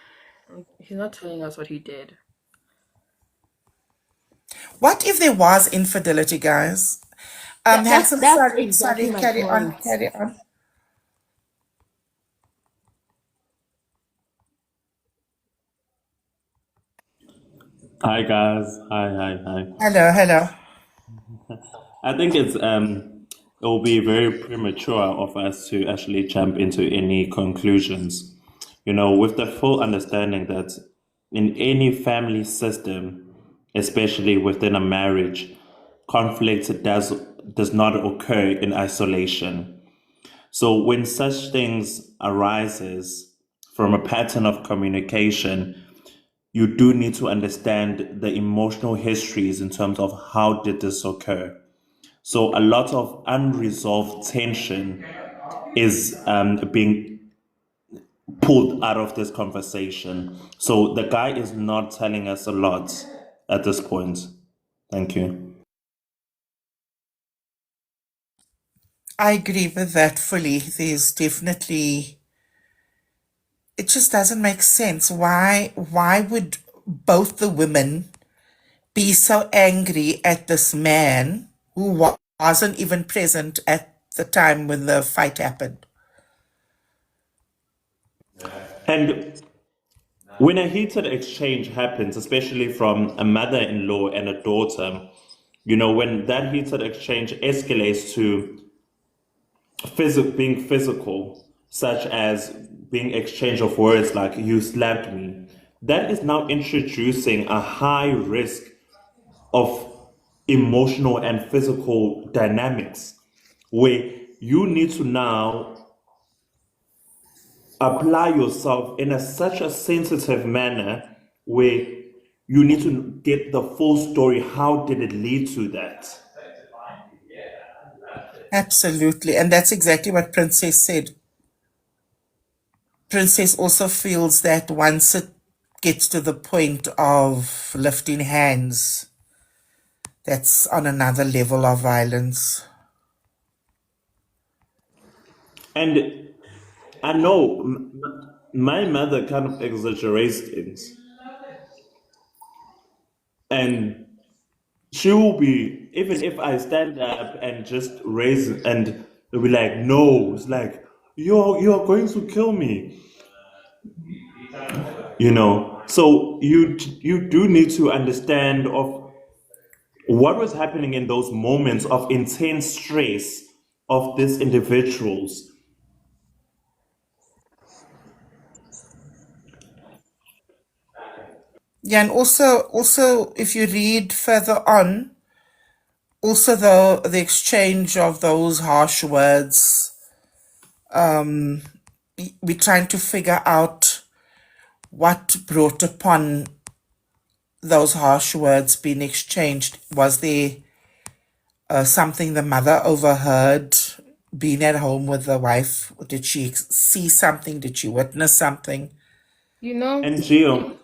He's not telling us what he did. What if there was infidelity, guys? Handsome, That's sorry, exactly my carry on, point. carry on. Hi guys. Hi. Hello. I think it will be very premature of us to actually jump into any conclusions. With the full understanding that in any family system, especially within a marriage, conflict does not occur in isolation. So when such things arises from a pattern of communication, you do need to understand the emotional histories in terms of how did this occur. So a lot of unresolved tension is being pulled out of this conversation. So the guy is not telling us a lot at this point. Thank you. I agree with that fully. There's definitely, it just doesn't make sense. Why would both the women be so angry at this man who wasn't even present at the time when the fight happened? And when a heated exchange happens, especially from a mother-in-law and a daughter, when that heated exchange escalates to being physical, such as being exchange of words like "you slapped me," that is now introducing a high risk of emotional and physical dynamics where you need to now apply yourself in such a sensitive manner where you need to get the full story. How did it lead to that? Absolutely. And that's exactly what Princess said. Princess also feels that once it gets to the point of lifting hands, that's on another level of violence. And I know my mother kind of exaggerates things. And she will be, even if I stand up and just raise and they'll be like, no, it's like, you're going to kill me. So you do need to understand of what was happening in those moments of intense stress of these individuals. Yeah, and also if you read further on, also the exchange of those harsh words we're trying to figure out what brought upon those harsh words being exchanged. Was there something the mother overheard being at home with the wife? Did she see something? Did she witness something? You know, And Gio,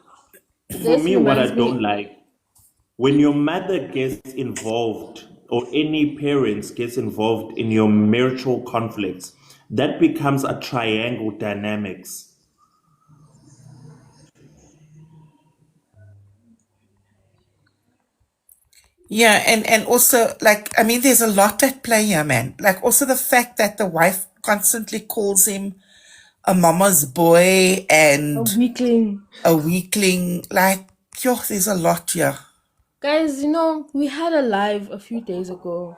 for this me, what I reminds don't me. like, when your mother gets involved or any parents gets involved in your marital conflicts, that becomes a triangle dynamics. Yeah, and also, like, I mean, there's a lot at play here, man. Like, also the fact that the wife constantly calls him a mama's boy A and weakling. a weakling. Like, yo, there's a lot here. Guys, you know, we had a live a few days ago,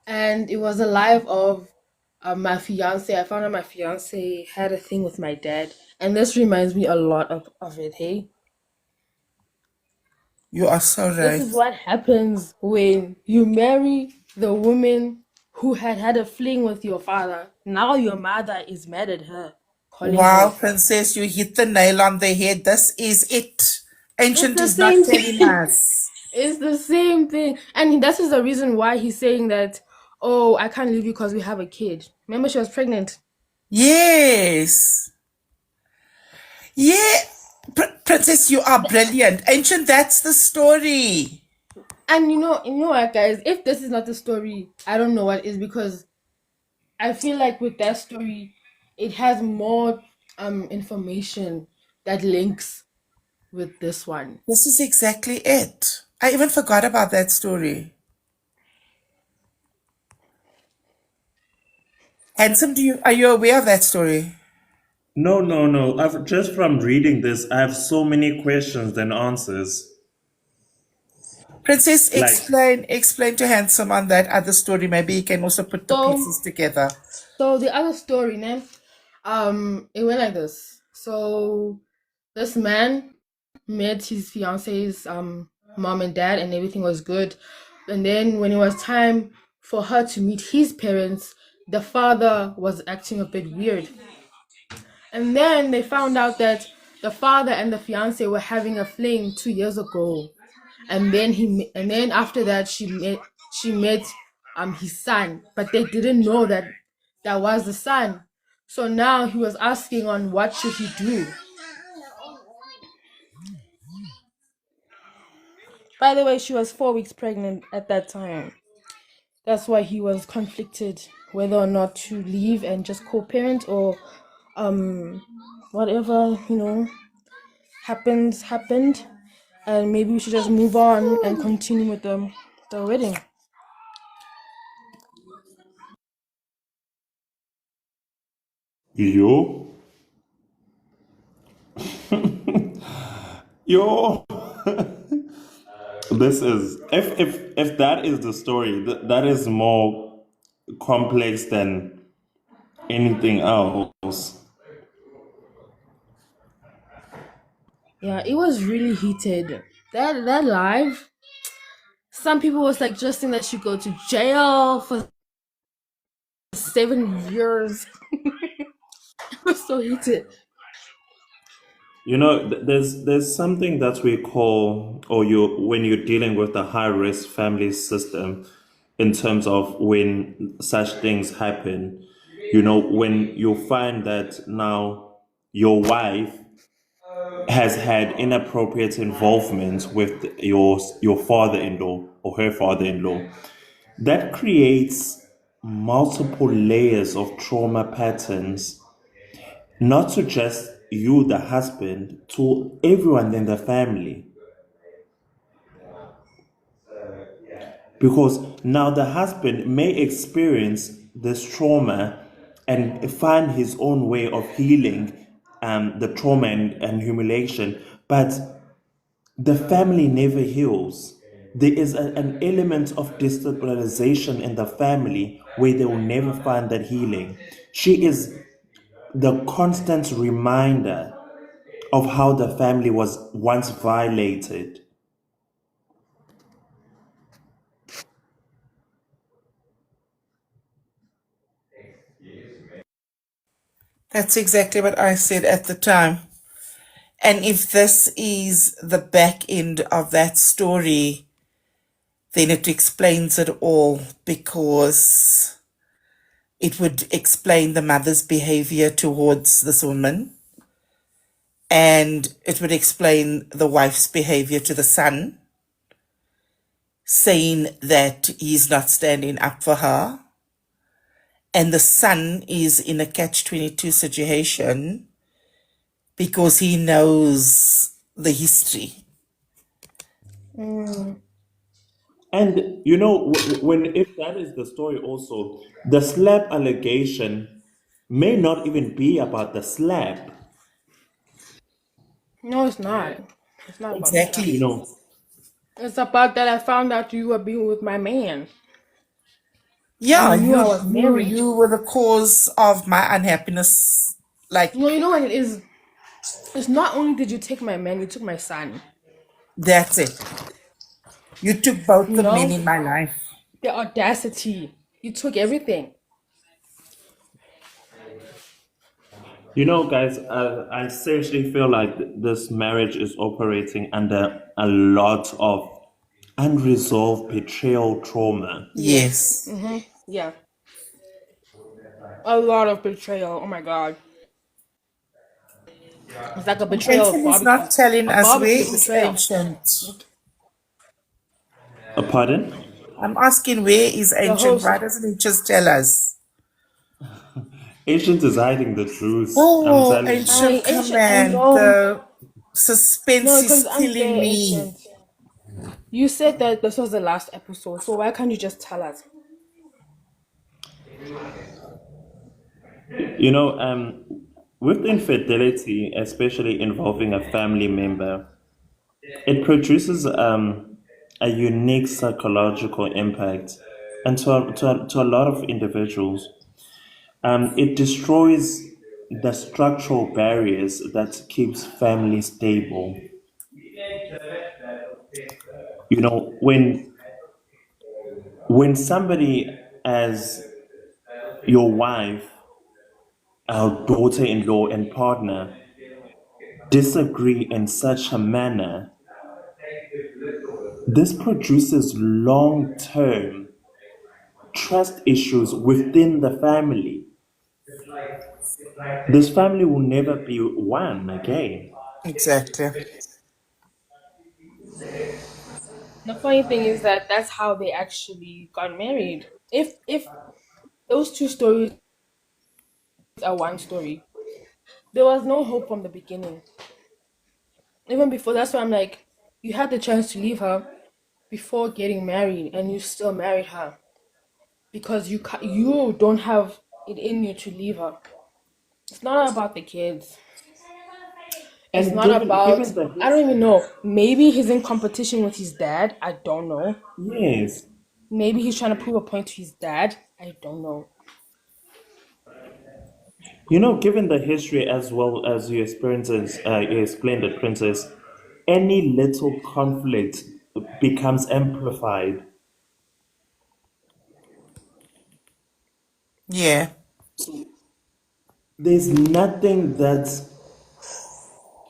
and it was a live of my fiance. I found out my fiance had a thing with my dad, and this reminds me a lot of it, hey? You are so This right. is what happens when you marry the woman who had a fling with your father. Now your mother is mad at her, calling her. Wow, Princess, you hit the nail on the head. This is it. It's Ancient the is not same telling thing. us. It's the same thing. And this is the reason why he's saying that, oh, I can't leave you because we have a kid. Remember, she was pregnant. Yes. Yeah. Princess, you are brilliant. Ancient, that's the story. And you know what, guys? If this is not the story, I don't know what is, because I feel like with that story, it has more information that links with this one. This is exactly it. I even forgot about that story. Handsome, are you aware of that story? No, no, no. I've just from reading this, I have so many questions than answers. Princess, Like, explain to Handsome on that other story. Maybe he can also put the So, pieces together. so the other story, man, it went like this. So this man met his fiance's mom and dad, and everything was good. And then when it was time for her to meet his parents, the father was acting a bit weird. And then they found out that the father and the fiance were having a fling 2 years ago. And then after that she met his son, but they didn't know that that was the son. So now he was asking on what should he do. By the way, she was 4 weeks pregnant at that time. That's why he was conflicted whether or not to leave and just co-parent, or whatever, happened, and maybe we should just move on and continue with the wedding. yo, yo. This is if that is the story, that is more complex than anything else. Yeah, it was really heated. That live, some people was like suggesting that she go to jail for 7 years. It was so heated. You know, there's something that we call, or you when you're dealing with a high risk family system, in terms of when such things happen. You know, when you find that now your wife has had inappropriate involvement with your father-in-law or her father-in-law, that creates multiple layers of trauma patterns, not to just you, the husband, to everyone in the family. Because now the husband may experience this trauma and find his own way of healing the trauma and humiliation, but the family never heals. There is an element of destabilization in the family where they will never find that healing. She is the constant reminder of how the family was once violated. That's exactly what I said at the time. And if this is the back end of that story, then it explains it all, because it would explain the mother's behavior towards this woman, and it would explain the wife's behavior to the son, saying that he's not standing up for her. And the son is in a catch-22 situation because he knows the history. Mm. And you know, when if that is the story, also the slap allegation may not even be about the slap. No, it's not. It's not about that. You Exactly. know, It's about that I found out you were being with my man. And Yeah, you knew I was married. you were the cause of my unhappiness. Like, No, you know what it is? It's not only did you take my man, you took my son. that's it. You took both You the men know? in my life. The audacity. You took everything. you know, guys, I seriously feel like this marriage is operating under a lot of unresolved betrayal trauma. Yes. Mm-hmm. Yeah. A lot of betrayal. Oh my god. It's like a betrayal of Ancient is barbecue. not telling A us where barbecue is betrayal. Ancient. Pardon? I'm asking, where is The Ancient? host. Why doesn't he just tell us? Ancient is hiding the truth. I'm Oh, telling you. Ancient, come Ancient, I on. know. The suspense No, is because it's killing unfair, me. Ancient. You said that this was the last episode, so why can't you just tell us? You know, with infidelity, especially involving a family member, it produces a unique psychological impact, and to a lot of individuals, it destroys the structural barriers that keeps families stable. You know, when somebody as your wife, our daughter-in-law, and partner disagree in such a manner, this produces long-term trust issues within the family. This family will never be one again. Exactly. The funny thing is that that's how they actually got married. If those two stories are one story, there was no hope from the beginning. Even before, that's why I'm like, you had the chance to leave her before getting married, and you still married her because you don't have it in you to leave her. It's not about the kids. It's And not about. given the I don't even know. Maybe he's in competition with his dad. I don't know. yes, Maybe he's trying to prove a point to his dad. I don't know. you know, given the history as well as your experiences, you explained it, Princess, any little conflict becomes amplified. Yeah. There's nothing that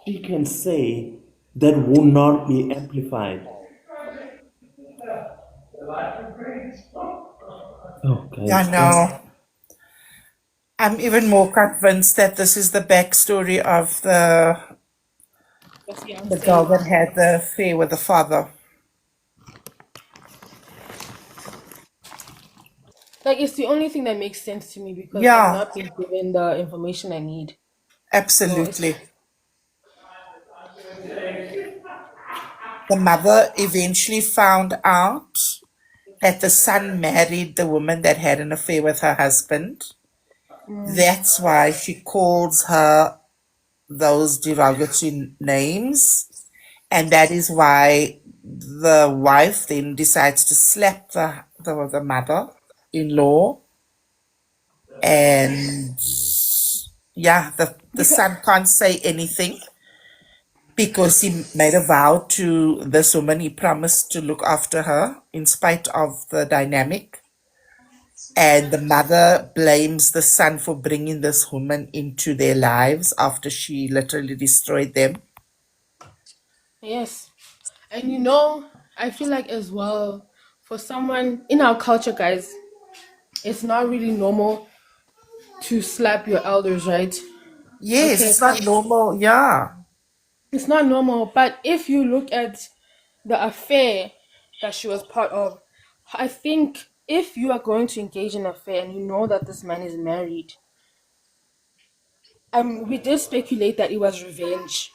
she can say that will not be amplified. Oh, I guys, know. I'm even more convinced that this is the backstory of the girl that had the affair with the father. Like, it's the only thing that makes sense to me because Yeah. I'm not being given the information I need. Absolutely. The mother eventually found out that the son married the woman that had an affair with her husband. That's why she calls her those derogatory names. And that is why the wife then decides to slap the mother-in-law. And yeah, the son can't say anything because he made a vow to this woman. He promised to look after her in spite of the dynamic. And the mother blames the son for bringing this woman into their lives after she literally destroyed them. Yes. And you know, I feel like as well, for someone in our culture, guys, it's not really normal to slap your elders, right? Yes, Okay. it's not normal. Yeah. It's not normal, but if you look at the affair that she was part of, I think if you are going to engage in an affair and you know that this man is married, we did speculate that it was revenge,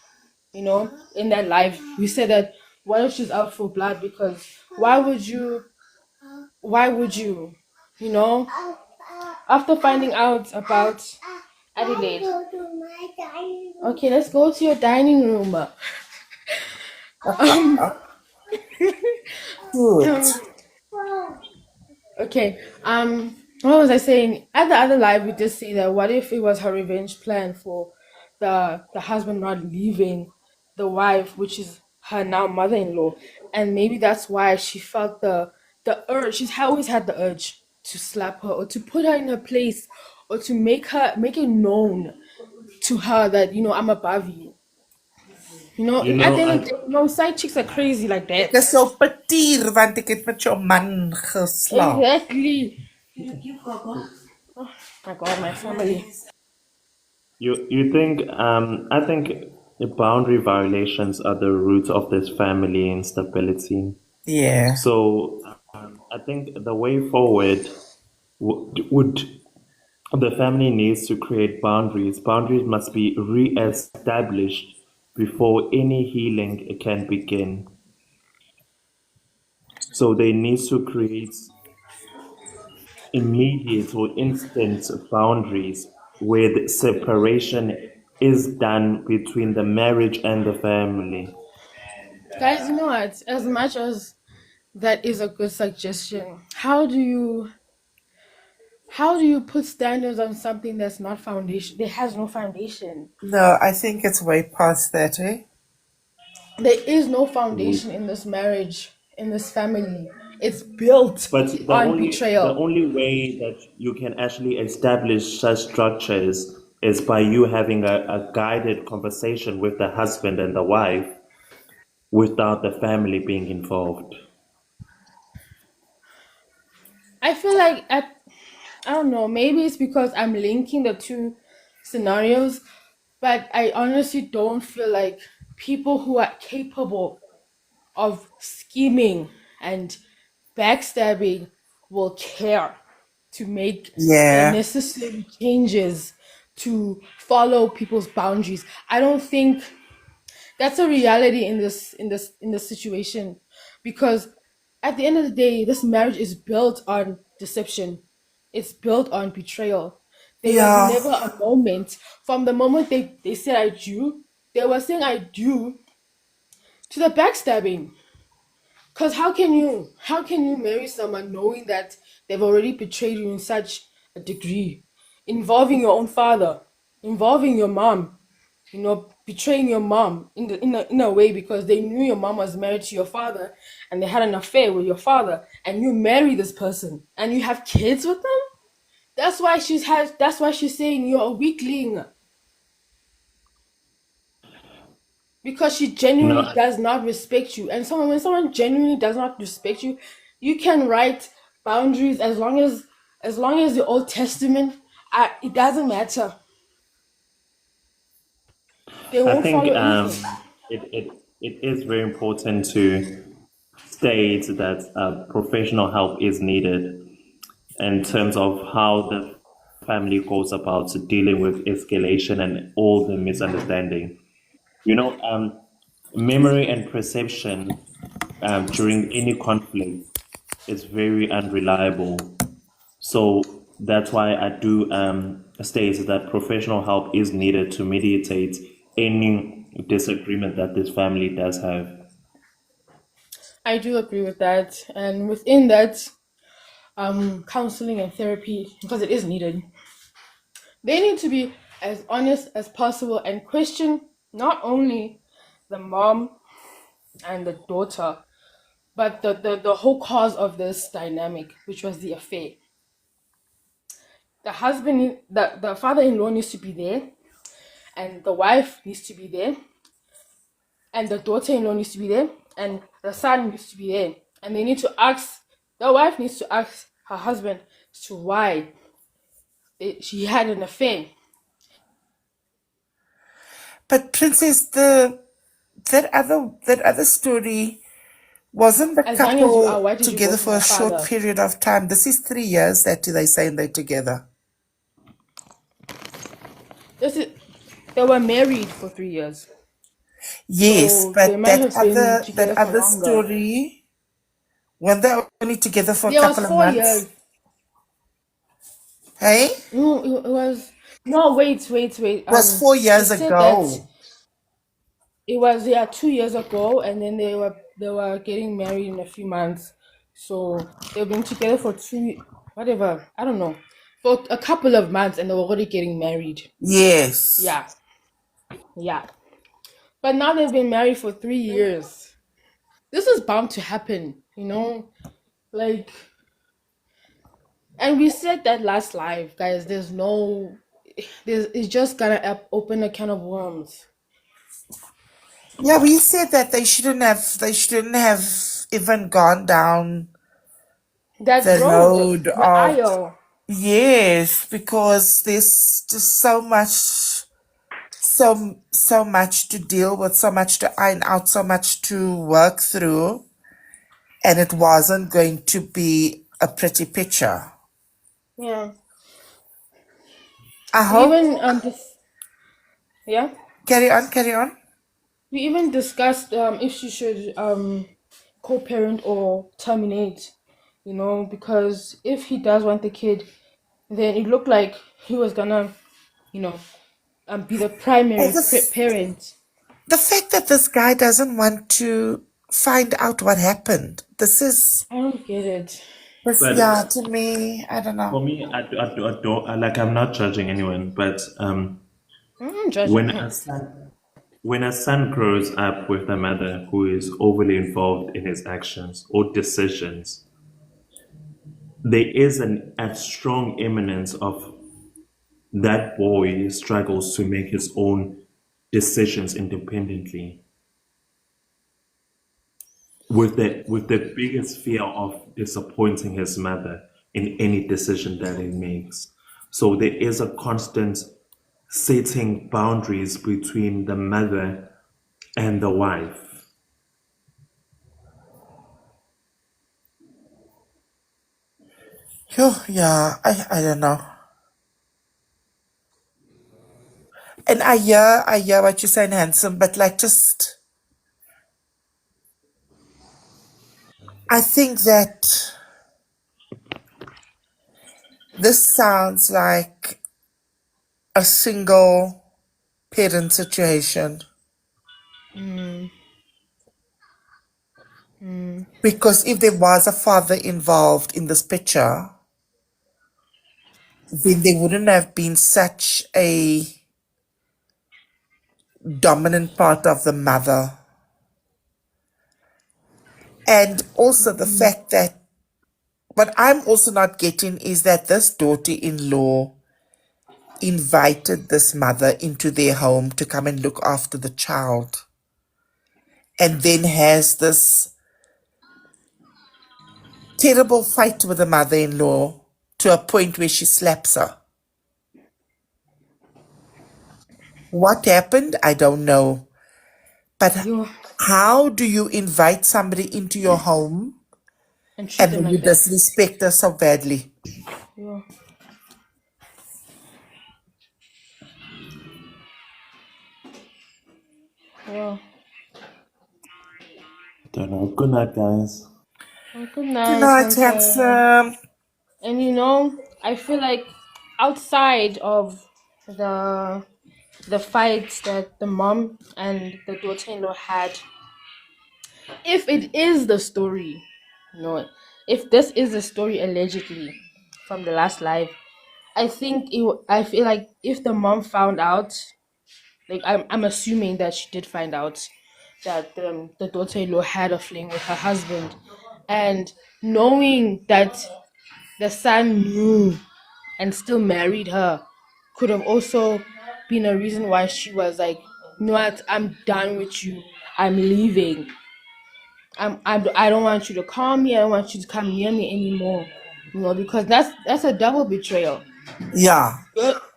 you know, in that life. We said that what if she's out for blood? Because why would you, you know, after finding out about Adelaide? Okay, let's go to your dining room. Good. Okay. What was I saying? At the other live, we did say that what if it was her revenge plan for the husband not leaving the wife, which is her now mother-in-law, and maybe that's why she felt the urge. She's always had the urge to slap her or to put her in her place or to make it known to her that I'm above you. You know, You at know, the end of I the day, side chicks are crazy like Ek that. is so petier want ek het met jou man geslaap. Exactly. Oh my God, my family. you think I think the boundary violations are the root of this family instability. Yeah. So I think the way forward would the family needs to create boundaries. Boundaries must be re-established before any healing can begin. So they need to create immediate or instant boundaries where the separation is done between the marriage and the family. Guys, you know what? As much as that is a good suggestion, how do you put standards on something that's not foundation? There has no foundation. No, I think it's way past that, eh? There is no foundation in this marriage, in this family. It's built But on the betrayal. only way that you can actually establish such structures is by you having a guided conversation with the husband and the wife without the family being involved. I feel like I don't know, maybe it's because I'm linking the two scenarios, but I honestly don't feel like people who are capable of scheming and backstabbing will care to make the Yeah. necessary changes to follow people's boundaries. I don't think that's a reality in this situation, because at the end of the day, this marriage is built on deception. It's built on betrayal. There was Yeah. never a moment from the moment they said I do, they were saying I do to the backstabbing. Because how can you marry someone knowing that they've already betrayed you in such a degree, involving your own father, involving your mom, betraying your mom in a way because they knew your mom was married to your father and they had an affair with your father, and you marry this person and you have kids with them? That's why she's saying you're a weakling. Because she genuinely No, does not respect you. And when someone genuinely does not respect you, you can write boundaries as long as the Old Testament. It doesn't matter. They I won't think follow anything. it is very important to state that professional help is needed in terms of how the family goes about dealing with escalation and all the misunderstanding. You know, memory and perception during any conflict is very unreliable. So that's why I do state that professional help is needed to mediate any disagreement that this family does have. I do agree with that, and within that, counseling and therapy, because it is needed. They need to be as honest as possible and question not only the mom and the daughter, but the whole cause of this dynamic, which was the affair. the husband, the father-in-law needs to be there, and the wife needs to be there, and the daughter-in-law needs to be there, and the son needs to be there, and they need to ask. The wife needs to ask her husband as to why she had an affair. But Princess, that other story, wasn't the As young as you are, couple why did you go together to for the a short father? period of time? This is 3 years that they saying they're together. They were married for 3 years, Yes, so they but might have been together that for other longer. story, when they're only together for a There was couple of 4 months. years. Hey? No, it was no. Wait. It was 4 They years said that ago. it was 2 years ago, and then they were getting married in a few months. So they've been together for whatever, I don't know, for a couple of months, and they were already getting married. Yes. Yeah. But now they've been married for 3 years. This is bound to happen, like. And we said that last live, guys. It's just gonna open a can of worms. Yeah, we said that they shouldn't have even gone down That the road, road the of, aisle. yes, because there's just so much to deal with, so much to iron out, so much to work through, and it wasn't going to be a pretty picture. Yeah. I We hope. even yeah. Carry on. We even discussed if she should co-parent or terminate. Because if he does want the kid, then it looked like he was gonna, be the Oh, primary parent. the fact that this guy doesn't want to find out what happened. I don't get it. Yeah, But to me, I don't know. for me, I don't like. I'm not judging anyone, but I'm not judging when him. when a son grows up with a mother who is overly involved in his actions or decisions, there is a strong imminence of that boy struggles to make his own decisions independently, with the biggest fear of disappointing his mother in any decision that he makes. So there is a constant setting boundaries between the mother and the wife. Yeah, I don't know. And I hear what you're saying, handsome, but like I think that this sounds like a single parent situation. Because if there was a father involved in this picture, then there wouldn't have been such a dominant part of the mother. And also the fact that what I'm also not getting is that this daughter-in-law invited this mother into their home to come and look after the child, and then has this terrible fight with the mother-in-law to a point where she slaps her. What happened? I don't know. But how do you invite somebody into your home And treat them and you like that. disrespect her so badly? Yeah. Yeah. Don't know. Good night, guys. Well, good Good night, night, handsome. handsome. And I feel like outside of the fights that the mom and the daughter-in-law had, if it is the story, if this is the story allegedly from the last live, I feel like if the mom found out, like I'm assuming that she did find out that the daughter-in-law had a fling with her husband, and knowing that the son knew and still married her could have also been a reason why she was like, you know what, I'm done with you. I'm leaving. I don't want you to call me. I don't want you to come near me anymore. You know, because that's a double betrayal. Yeah.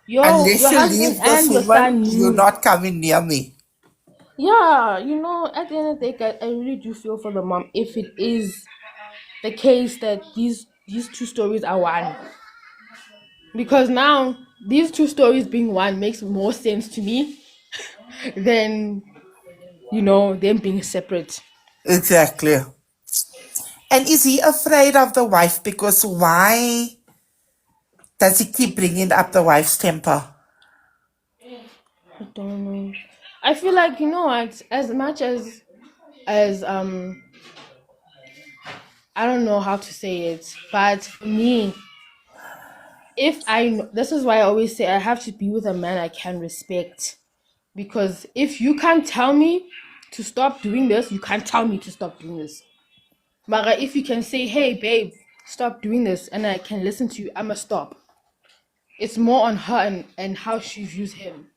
Your Unless you husband leave this and your woman, son you're knew. not coming near me. Yeah, you know, at the end of the day, I really do feel for the mom if it is the case that these two stories are one. Because now these two stories being one makes more sense to me than, you know, them being separate. Exactly. And is he afraid of the wife? Because why does he keep bringing up the wife's temper? I don't know. I feel like, you know, as much as I don't know how to say it, but for me, this is why I always say I have to be with a man I can respect. Because if you can't tell me to stop doing this, you can't tell me to stop doing this. But if you can say, hey, babe, stop doing this, and I can listen to you, I'ma stop. It's more on her and how she views him.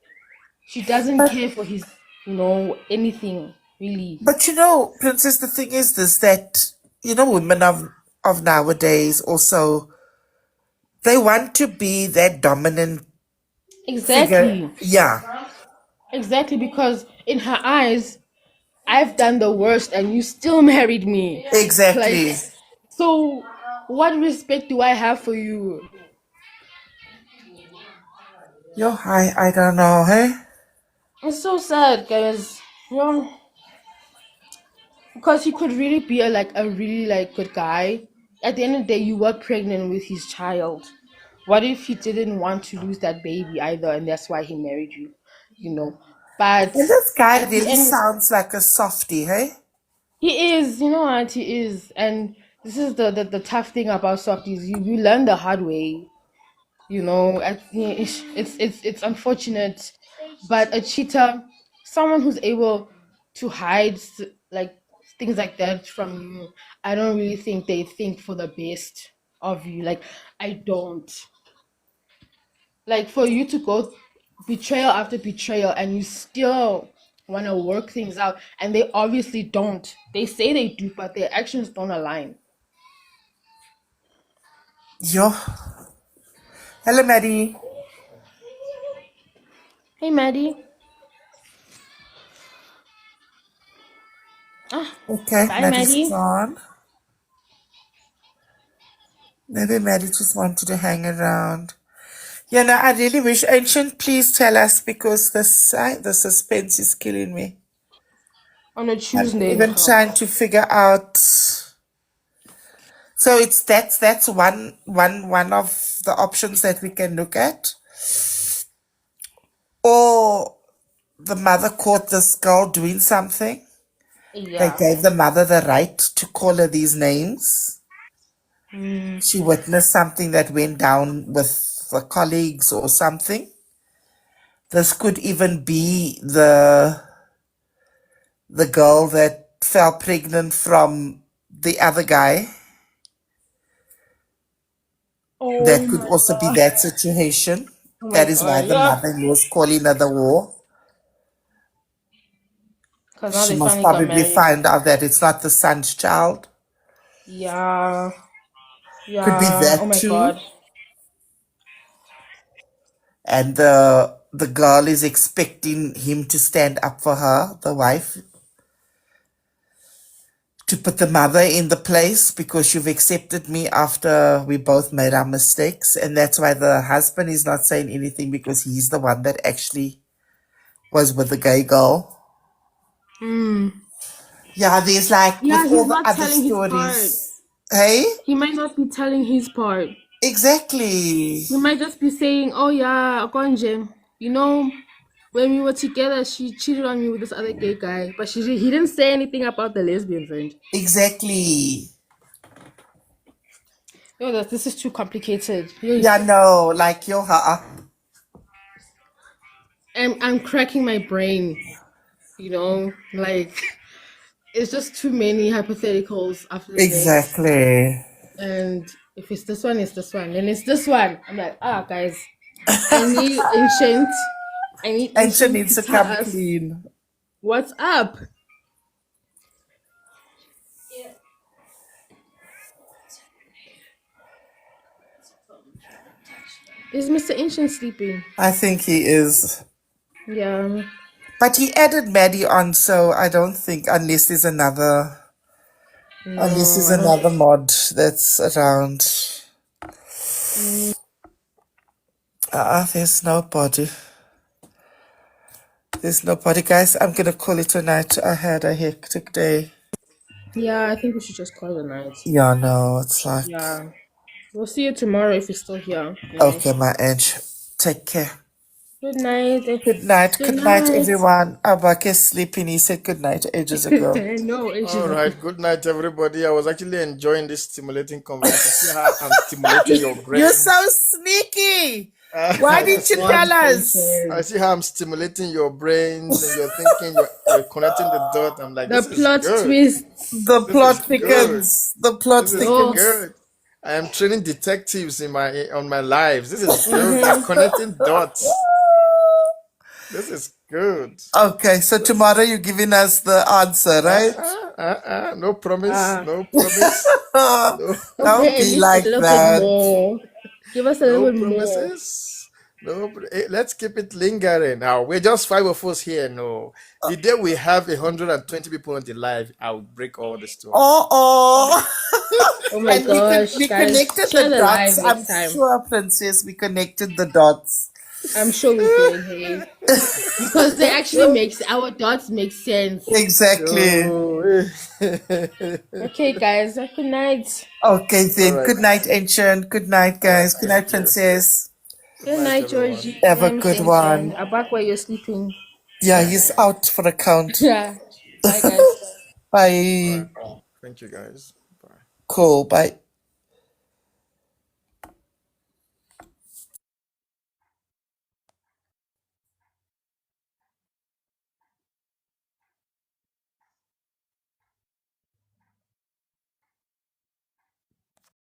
She doesn't care for his, you know, anything, really. But you know, Princess, the thing is this, that, you know, women of nowadays also, they want to be that dominant figure. Exactly. Yeah, Exactly, because in her eyes, I've done the worst and you still married me. Like, exactly. so what respect do I have for you? Yo, I don't know, hey? It's so sad, guys. You know, because he could really be a really good guy. At the end of the day, you were pregnant with his child. What if he didn't want to lose that baby either, and that's why he married you? You know, but And this guy at the really end, sounds like a softie, hey? he is. You know what, he is, and this is the tough thing about softies. You learn the hard way. You know, it's unfortunate, but a cheater, someone who's able to hide like things like that from you, I don't really think they think for the best of you. Like, I don't. Like, for you to go betrayal after betrayal and you still want to work things out, and they obviously don't. They say they do, but their actions don't align. Yo. Hello, Maddie. Hey, Maddie. Okay, Bye, Maddie's Maddie. gone. Maybe Maddie just wanted to hang around. Yeah, no, I really wish, Ancient, please tell us, because the suspense is killing me. On a I'm Tuesday, even girl. trying to figure out. So that's one of the options that we can look at. Or the mother caught this girl doing something. They Yeah. gave the mother the right to call her these names. Mm. She witnessed something that went down with the colleagues or something. This could even be the girl that fell pregnant from the other guy. Oh That could my also be god. that situation. Oh my That is why god. the Yeah. mother was calling her the war. Because now She they must finally got probably married. find out that it's not the son's child. Yeah. Could be Yeah. Oh that my too. god. And the girl is expecting him to stand up for her, the wife, to put the mother in the place because you've accepted me after we both made our mistakes. And that's why the husband is not saying anything, because he's the one that actually was with the gay girl. Mm. Yeah, there's like with Yeah, all he's the not other telling his part. stories. Hey? He might not be telling his part. Exactly. He might just be saying, oh yeah, Okonje, you know, when we were together, she cheated on me with this other gay guy. But he didn't say anything about the lesbian friend. Exactly. Yo, this is too complicated. Yeah, no, like yo, I'm cracking my brain, you know, like it's just too many hypotheticals after the next. Exactly. And if it's this one, it's this one. And it's this one. I'm like, guys, I need Ancient. I need Ancient Ancient needs to to tell come us clean. what's up. Is Mr. Ancient sleeping? I think he is. Yeah. But he added Maddie on, so I don't think unless there's another No, I don't. another mod that's around. There's nobody. There's nobody, guys. I'm gonna call it a night. I had a hectic day. Yeah, I think we should just call it a night. Yeah, no, it's like Yeah. We'll see you tomorrow if you're still here. okay, my Ange. Take care. Good night. Good night. Good Good night, night. everyone. Abake is sleeping. He said good night ages ago. No, it's All right. Good night, everybody. I was actually enjoying this stimulating conversation. See how I'm stimulating your brain. You're so sneaky. Why didn't you tell us? I see how I'm stimulating your brains and you're thinking you're connecting the dot. I'm like, the this plot is good. twist. The This plot is thickens. The plot This is thickens. good. I am training detectives on my lives. This is good. I'm connecting dots. This is good. Okay, so tomorrow you're giving us the answer, right? No promise. No promise. Don't Okay, at be least like a little that. bit more. Give us a No little bit more. promises. No, let's keep it lingering. Now we're just 5 of us here. No, the day we have 120 people on the live, I'll break all the story. Oh. Oh my And gosh, we guys, connected share the the live dots. I'm next time. sure, Princess, we connected the dots. I'm sure we did, hey. Because they actually our dots make sense. Exactly. Okay, guys, good night. Okay, then. All right. Good night, Ancient. Good night, guys. Good night, Princess. Good night, Georgie. Have a I'm good Shen one. Shen. I'm back where you're sleeping. Yeah, he's out for a count. Yeah. Bye, guys. Bye. Thank you, guys. Bye. Cool. Bye.